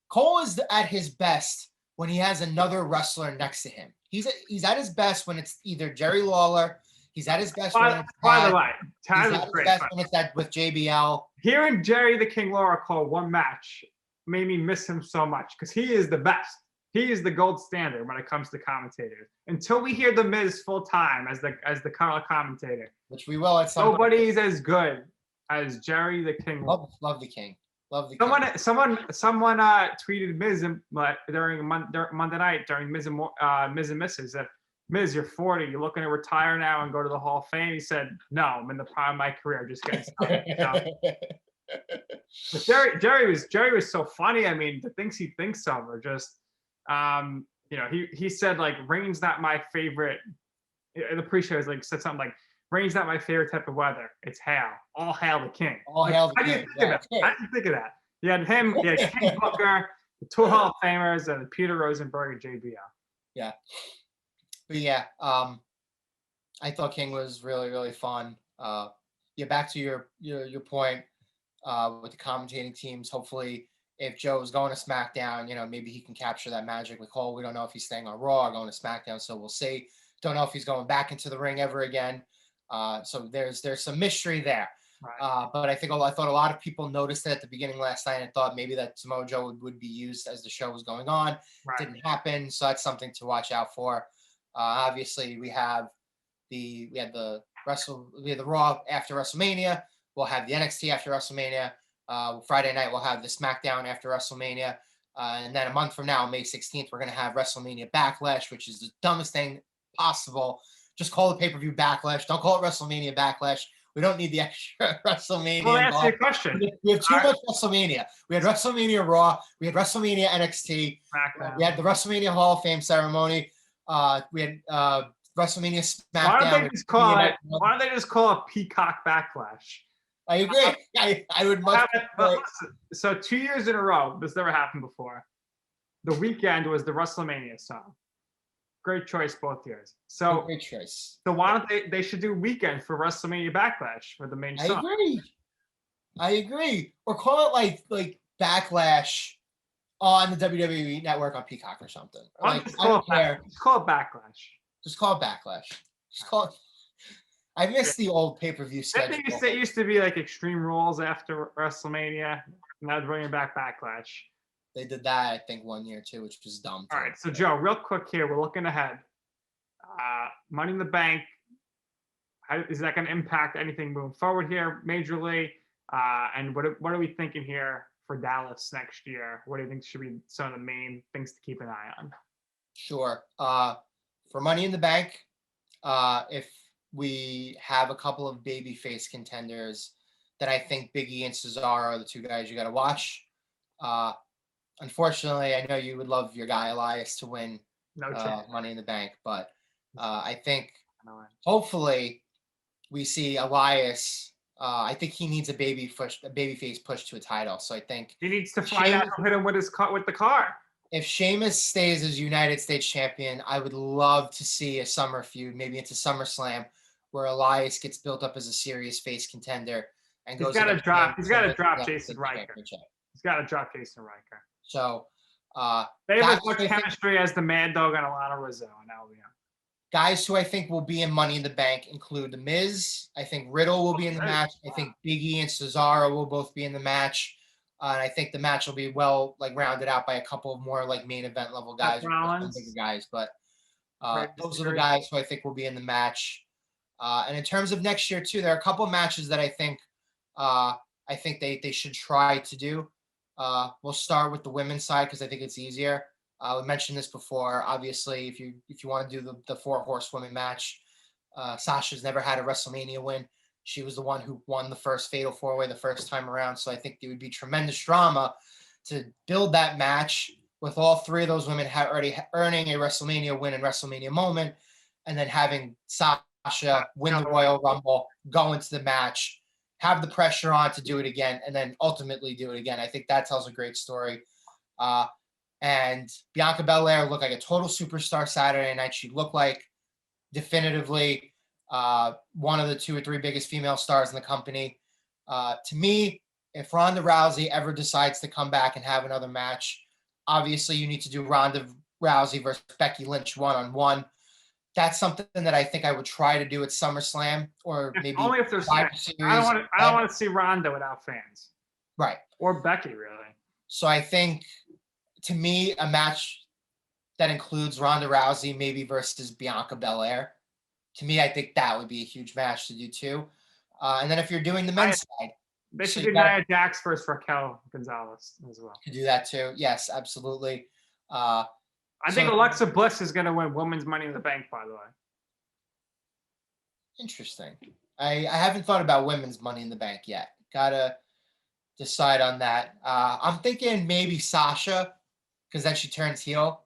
Cole is at his best when he has another wrestler next to him. He's at his best when it's either Jerry Lawler. He's at his best when it's By the way, Taz is great. When it's with JBL. Hearing Jerry the King Lawler call one match made me miss him so much because he is the best. He is the gold standard when it comes to commentators. Until we hear The Miz full time as the color commentator, which we will at some nobody's as good as Jerry the King. Love the King. Love the Someone tweeted Miz during Monday night during Miz and Mrs. Said, Miz, you're 40. You're looking to retire now and go to the Hall of Fame. He said, no, I'm in the prime of my career, just getting started. But Jerry was so funny. I mean, the things he thinks of are just, he said like rain's not my favorite. In the pre-show, he's like said something like, rain's not my favorite type of weather. It's hail. All hail the king. All hail the king. How do you think of that? You had him, you had King Booker, the two Hall of Famers, and Peter Rosenberg and JBL. Yeah. But yeah, I thought King was really, really fun. Back to your point with the commentating teams. Hopefully, if Joe's going to SmackDown, maybe he can capture that magic with Cole. We don't know if he's staying on Raw or going to SmackDown, so we'll see. Don't know if he's going back into the ring ever again. So there's some mystery there. Right. But I thought a lot of people noticed it at the beginning last night and thought maybe that Samoa Joe would be used as the show was going on. Right. Didn't happen, so that's something to watch out for. Obviously, we had the Raw after WrestleMania. We'll have the NXT after WrestleMania. Friday night we'll have the SmackDown after WrestleMania, and then a month from now, May 16th, we're gonna have WrestleMania Backlash, which is the dumbest thing possible. Just call it pay-per-view Backlash. Don't call it WrestleMania Backlash. We don't need the extra WrestleMania. Well, ask you a question. We have too much WrestleMania. We had WrestleMania Raw. We had WrestleMania NXT. SmackDown. We had the WrestleMania Hall of Fame ceremony. We had WrestleMania SmackDown. Why don't they just call it Peacock Backlash? I agree. I would much. So 2 years in a row, this never happened before. The weekend was the WrestleMania song. Great choice both years. So great choice. So why don't they should do weekend for WrestleMania Backlash for the main song? I agree. Or call it like Backlash on the WWE Network on Peacock or something. I don't care. Just call it Backlash. Just call it Backlash. Just call it. I miss the old pay-per-view schedule. It used to be like Extreme Rules after WrestleMania. Now they're bringing back Backlash. They did that, I think, 1 year too, which was dumb. All right, so Joe, real quick here, we're looking ahead. Money in the Bank. Is that going to impact anything moving forward here, majorly? And what are we thinking here for Dallas next year? What do you think should be some of the main things to keep an eye on? Sure. For Money in the Bank, if we have a couple of babyface contenders, then I think Big E and Cesaro are the two guys you got to watch. Unfortunately, I know you would love your guy Elias to win Money in the Bank, but I think hopefully we see Elias. I think he needs a babyface push to a title. So I think he needs to find out who hit him with the car. If Sheamus stays as United States champion, I would love to see a summer feud, maybe into SummerSlam, where Elias gets built up as a serious face contender and goes. He's got to drop Jason Riker. He's got to drop Jason Riker. So, they have as much chemistry as the Mad Dog and Alana Rizzo and LVM. Guys who I think will be in Money in the Bank include The Miz. I think Riddle will be in the match. I think Big E and Cesaro will both be in the match. And I think the match will be rounded out by a couple of more main event level guys, bigger guys. But those are the guys who I think will be in the match. And in terms of next year too, there are a couple of matches that I think they should try to do. We'll start with the women's side because I think it's easier. We mentioned this before. Obviously, if you want to do the 4 horsewomen match, Sasha's never had a WrestleMania win. She was the one who won the first Fatal 4-Way the first time around. So I think there would be tremendous drama to build that match with all 3 of those women already earning a WrestleMania win and WrestleMania moment, and then having Sasha win the Royal Rumble, go into the match, have the pressure on to do it again, and then ultimately do it again. I think that tells a great story. And Bianca Belair looked like a total superstar Saturday night. She looked like definitively one of the 2 or 3 biggest female stars in the company. To me, if Ronda Rousey ever decides to come back and have another match, obviously you need to do Ronda Rousey versus Becky Lynch 1-on-1. That's something that I think I would try to do at SummerSlam, or maybe only if there's fans. I don't want to see Ronda without fans. Right. Or Becky, really. So I think, to me, a match that includes Ronda Rousey maybe versus Bianca Belair, to me, I think that would be a huge match to do too. And then if you're doing the men's side, They So should you do gotta Nia Jax versus Raquel Gonzalez as well. do that too. Yes, absolutely. I think Alexa Bliss is going to win Women's Money in the Bank, by the way. Interesting. I haven't thought about women's Money in the Bank yet. Gotta decide on that. I'm thinking maybe Sasha, because then she turns heel.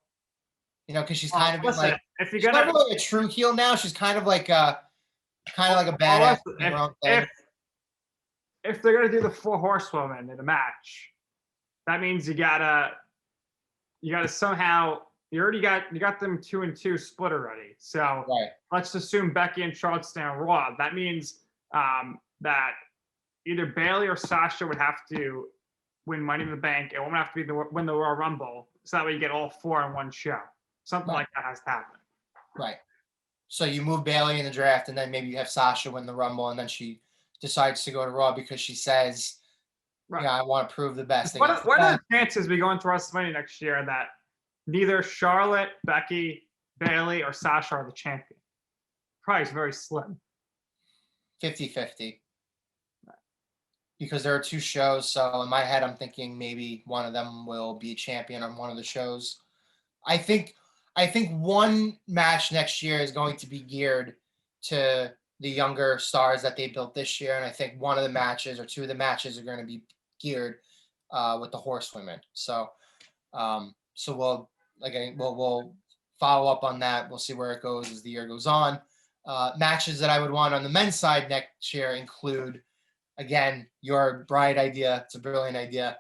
You know, because she's kind of been Listen, like if you're she's gonna, never like a true heel now. She's kind of like a badass doing her own thing. if they're gonna do the 4 horsewomen in a match, that means you gotta somehow you got them 2 and 2 split already. So Right. let's assume Becky and Charlotte stay on Raw. That means that either Bayley or Sasha would have to win Money in the Bank, and one would have to be win the Royal Rumble. So that way you get all 4 in one show. Something like that has to happen. Right. So you move Bayley in the draft, and then maybe you have Sasha win the Rumble, and then she decides to go to Raw because she says, Right. "Yeah, I want to prove the best." What are the chances we go into WrestleMania next year that neither Charlotte, Becky, Bayley, or Sasha are the champion? Probably it's very slim. 50-50. Because there are 2 shows, so in my head, I'm thinking maybe one of them will be a champion on one of the shows. I think one match next year is going to be geared to the younger stars that they built this year, and I think one of the matches or 2 of the matches are going to be geared with the horsewomen. So, we'll follow up on that. We'll see where it goes as the year goes on. Matches that I would want on the men's side next year include, again, your bright idea. It's a brilliant idea.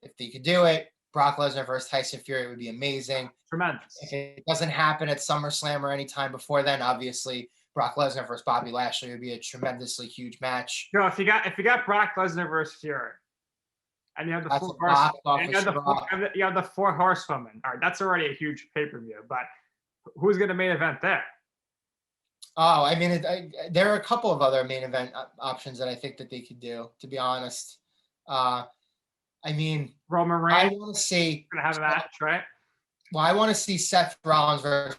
If they could do it, Brock Lesnar versus Tyson Fury would be amazing. Tremendous. If it doesn't happen at SummerSlam or any time before then, obviously Brock Lesnar versus Bobby Lashley would be a tremendously huge match. Joe, if you got Brock Lesnar versus Fury, and you have the 4 horsewomen, you have the 4 horsewomen. All right, that's already a huge pay-per-view. But who's going to main event there? Oh, I mean, there are a couple of other main event options that I think that they could do, to be honest. I mean, Roman Reigns. I want to see. Gonna have a match, right? Well, I want to see Seth Rollins versus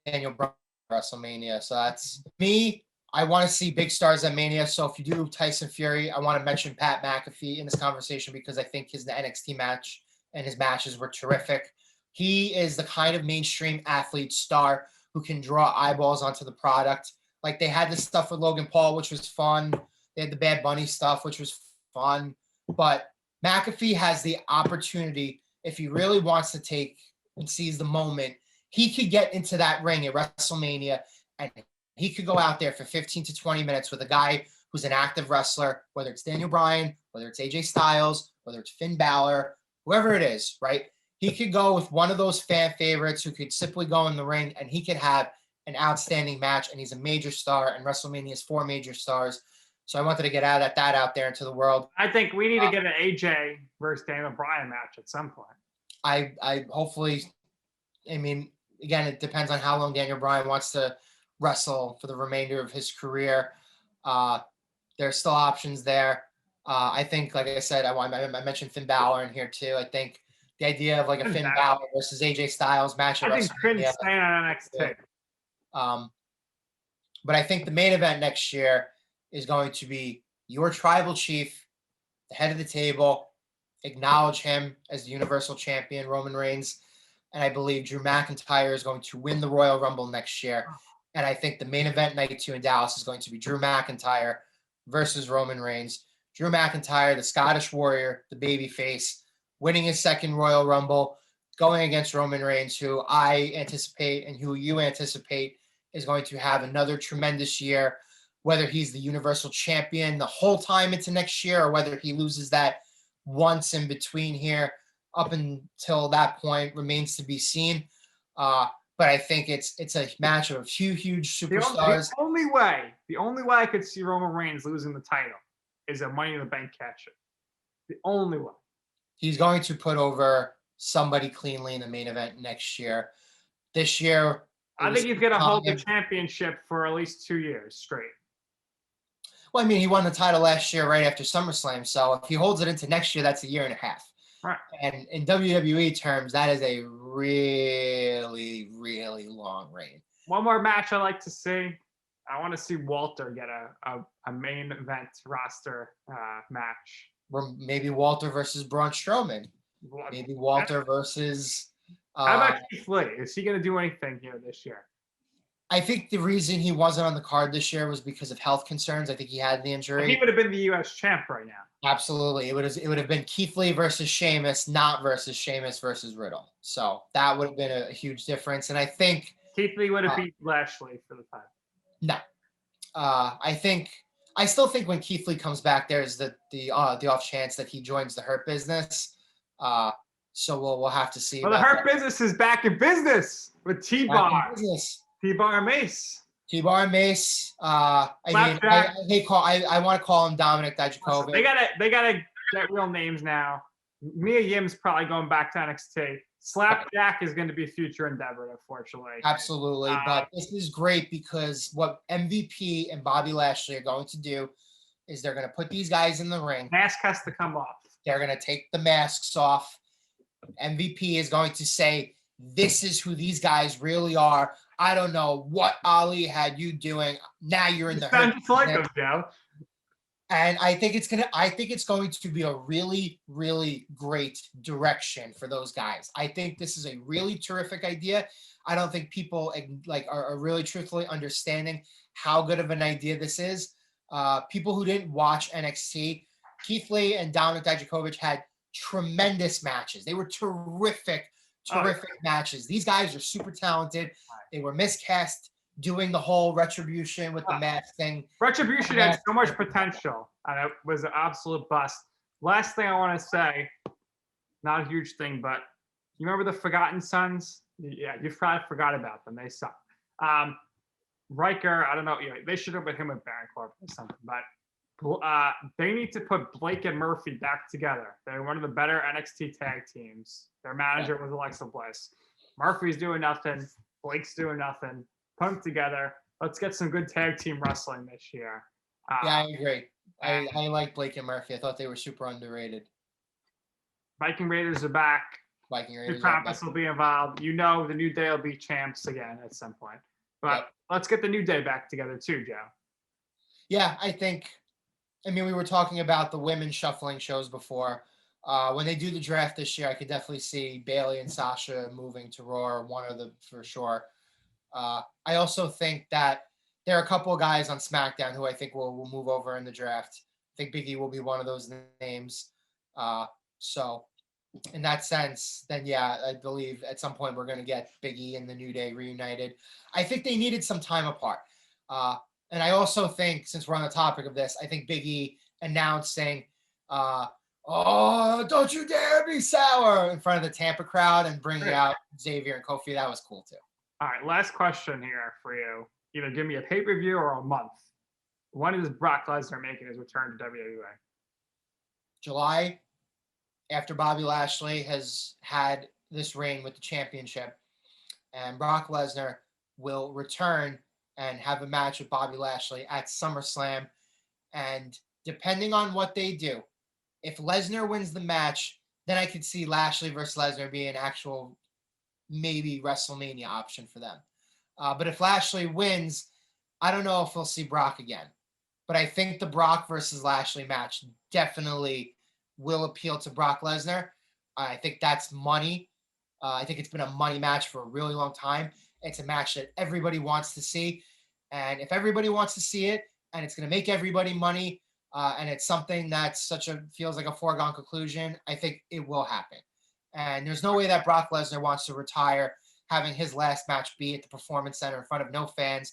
Daniel Bryan at WrestleMania. So that's me. I want to see big stars at Mania. So if you do Tyson Fury, I want to mention Pat McAfee in this conversation because I think his NXT match and his matches were terrific. He is the kind of mainstream athlete star who can draw eyeballs onto the product. Like they had this stuff with Logan Paul, which was fun. They had the Bad Bunny stuff, which was fun. But McAfee has the opportunity, if he really wants to take and seize the moment, he could get into that ring at WrestleMania and he could go out there for 15 to 20 minutes with a guy who's an active wrestler, whether it's Daniel Bryan, whether it's AJ Styles, whether it's Finn Balor, whoever it is, right? He could go with one of those fan favorites who could simply go in the ring and he could have an outstanding match, and he's a major star, and WrestleMania is 4 major stars. So I wanted to get that out there into the world. I think we need to get an AJ versus Daniel Bryan match at some point. I hopefully, I mean, again, it depends on how long Daniel Bryan wants to wrestle for the remainder of his career. There's still options there. I think, like I said, I mentioned Finn Balor in here too. I think the idea of like a Finn Balor versus AJ Styles match. I think Finn's staying on NXT. But I think the main event next year is going to be your tribal chief, the head of the table, acknowledge him as the Universal Champion, Roman Reigns. And I believe Drew McIntyre is going to win the Royal Rumble next year. And I think the main event night 2 in Dallas is going to be Drew McIntyre versus Roman Reigns. Drew McIntyre, the Scottish Warrior, the babyface, winning his 2nd Royal Rumble, going against Roman Reigns, who I anticipate and who you anticipate is going to have another tremendous year, whether he's the Universal Champion the whole time into next year or whether he loses that once in between here. Up until that point remains to be seen. But I think it's a match of 2 huge superstars. The only way I could see Roman Reigns losing the title is a Money in the Bank catch-up. The only way. He's going to put over somebody cleanly in the main event next year. This year, I think he's going to hold the championship for at least 2 years straight. Well, I mean, he won the title last year right after SummerSlam. So if he holds it into next year, that's a year and a half. Right. And in WWE terms, that is a really, really long reign. One more match I like to see. I want to see Walter get a main event roster match. Or maybe Walter versus Braun Strowman. Maybe Walter versus. How about Keith Lee? Is he going to do anything here this year? I think the reason he wasn't on the card this year was because of health concerns. I think he had the injury. He would have been the U.S. champ right now. Absolutely. It would have been Keith Lee versus Sheamus, not versus Sheamus versus Riddle. So that would have been a huge difference. And I think Keith Lee would have beat Lashley for the time. No. I still think when Keith Lee comes back, there's the off chance that he joins the Hurt Business. So we'll have to see. Well, the Hurt Business is back in business with T-Bar. T-Bar and Mace. T-Bar and Mace. I want to call him Dominic Dijakovic. They gotta get real names now. Mia Yim's probably going back to NXT. Slapjack is going to be a future endeavor, unfortunately. Absolutely, but this is great because what MVP and Bobby Lashley are going to do is they're going to put these guys in the ring. Mask has to come off. They're going to take the masks off. MVP is going to say, "This is who these guys really are. I don't know what Ali had you doing. Now you're in the Hurt Just like him, Joe." And I think it's going to be a really, really great direction for those guys. I think this is a really terrific idea. I don't think people are really truthfully understanding how good of an idea this is. People who didn't watch NXT, Keith Lee and Dominic Dijakovic had tremendous matches. They were terrific matches. These guys are super talented. They were miscast doing the whole Retribution with the mask thing. Retribution had so much potential, and it was an absolute bust. Last thing I want to say, not a huge thing, but you remember the Forgotten Sons? Yeah, you probably forgot about them. They suck. Riker, I don't know. They should have put him with Baron Corbin or something, but they need to put Blake and Murphy back together. They're one of the better NXT tag teams. Their manager was Alexa Bliss. Murphy's doing nothing. Blake's doing nothing. Put them together. Let's get some good tag team wrestling this year. Yeah, I agree. I like Blake and Murphy. I thought they were super underrated. Viking Raiders are back. Viking Raiders. Krampus will be involved. The New Day will be champs again at some point. But let's get the New Day back together too, Joe. Yeah, we were talking about the women shuffling shows before. When they do the draft this year, I could definitely see Bayley and Sasha moving to Raw, one of them for sure. I also think that there are a couple of guys on SmackDown who I think will move over in the draft. I think Big E will be one of those names. So in that sense, then yeah, I believe at some point we're going to get Big E and the New Day reunited. I think they needed some time apart. And I also think, since we're on the topic of this, I think Big E announcing, "Oh, don't you dare be sour," in front of the Tampa crowd and bringing out Xavier and Kofi, that was cool too. All right, last question here for you. Either give me a pay-per-view or a month. When is Brock Lesnar making his return to WWE? July, after Bobby Lashley has had this reign with the championship, and Brock Lesnar will return and have a match with Bobby Lashley at SummerSlam. And depending on what they do, if Lesnar wins the match, then I could see Lashley versus Lesnar be an actual maybe WrestleMania option for them. But if Lashley wins, I don't know if we'll see Brock again. But I think the Brock versus Lashley match definitely will appeal to Brock Lesnar. I think that's money. I think it's been a money match for a really long time. It's a match that everybody wants to see. And if everybody wants to see it, and it's going to make everybody money, and it's something that's feels like a foregone conclusion, I think it will happen. And there's no way that Brock Lesnar wants to retire having his last match be at the Performance Center in front of no fans.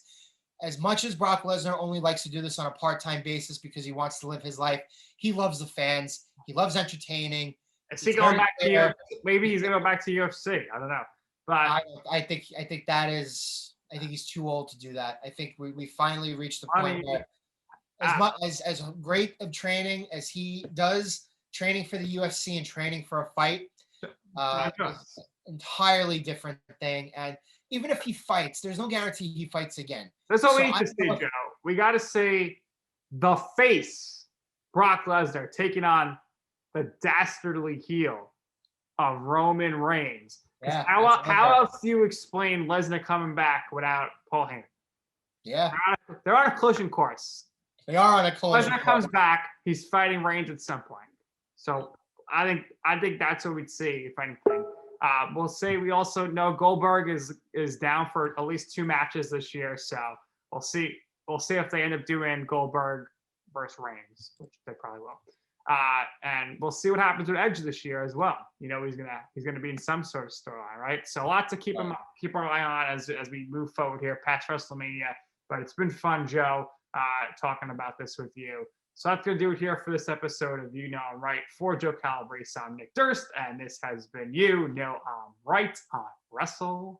As much as Brock Lesnar only likes to do this on a part-time basis because he wants to live his life, he loves the fans. He loves entertaining. Is he going back to UFC? Maybe he's going to go back to UFC. I don't know. But I think he's too old to do that. I think we finally reached the point where as great of training as he does, training for the UFC and training for a fight, is entirely different thing. And even if he fights, there's no guarantee he fights again. That's all we need to see, Joe. We got to see the face, Brock Lesnar, taking on the dastardly heel of Roman Reigns. Yeah, how else do you explain Lesnar coming back without Paul Heyman? Yeah, They're on a collision course. they are on a collision Lesnar course. comes back. He's fighting Reigns at some point. So I think that's what we'd see, if anything. We'll say we also know Goldberg is down for at least 2 matches this year. So we'll see. We'll see if they end up doing Goldberg versus Reigns, which they probably will. And we'll see what happens with Edge this year as well. You know, he's gonna be in some sort of storyline, right? So a lot to keep our eye on as we move forward here past WrestleMania. But it's been fun, Joe, talking about this with you. So that's going to do it here for this episode of You Know I'm Right. For Joe Calabrese, I'm Nick Durst, and this has been You Know I'm Right on WrestleMania.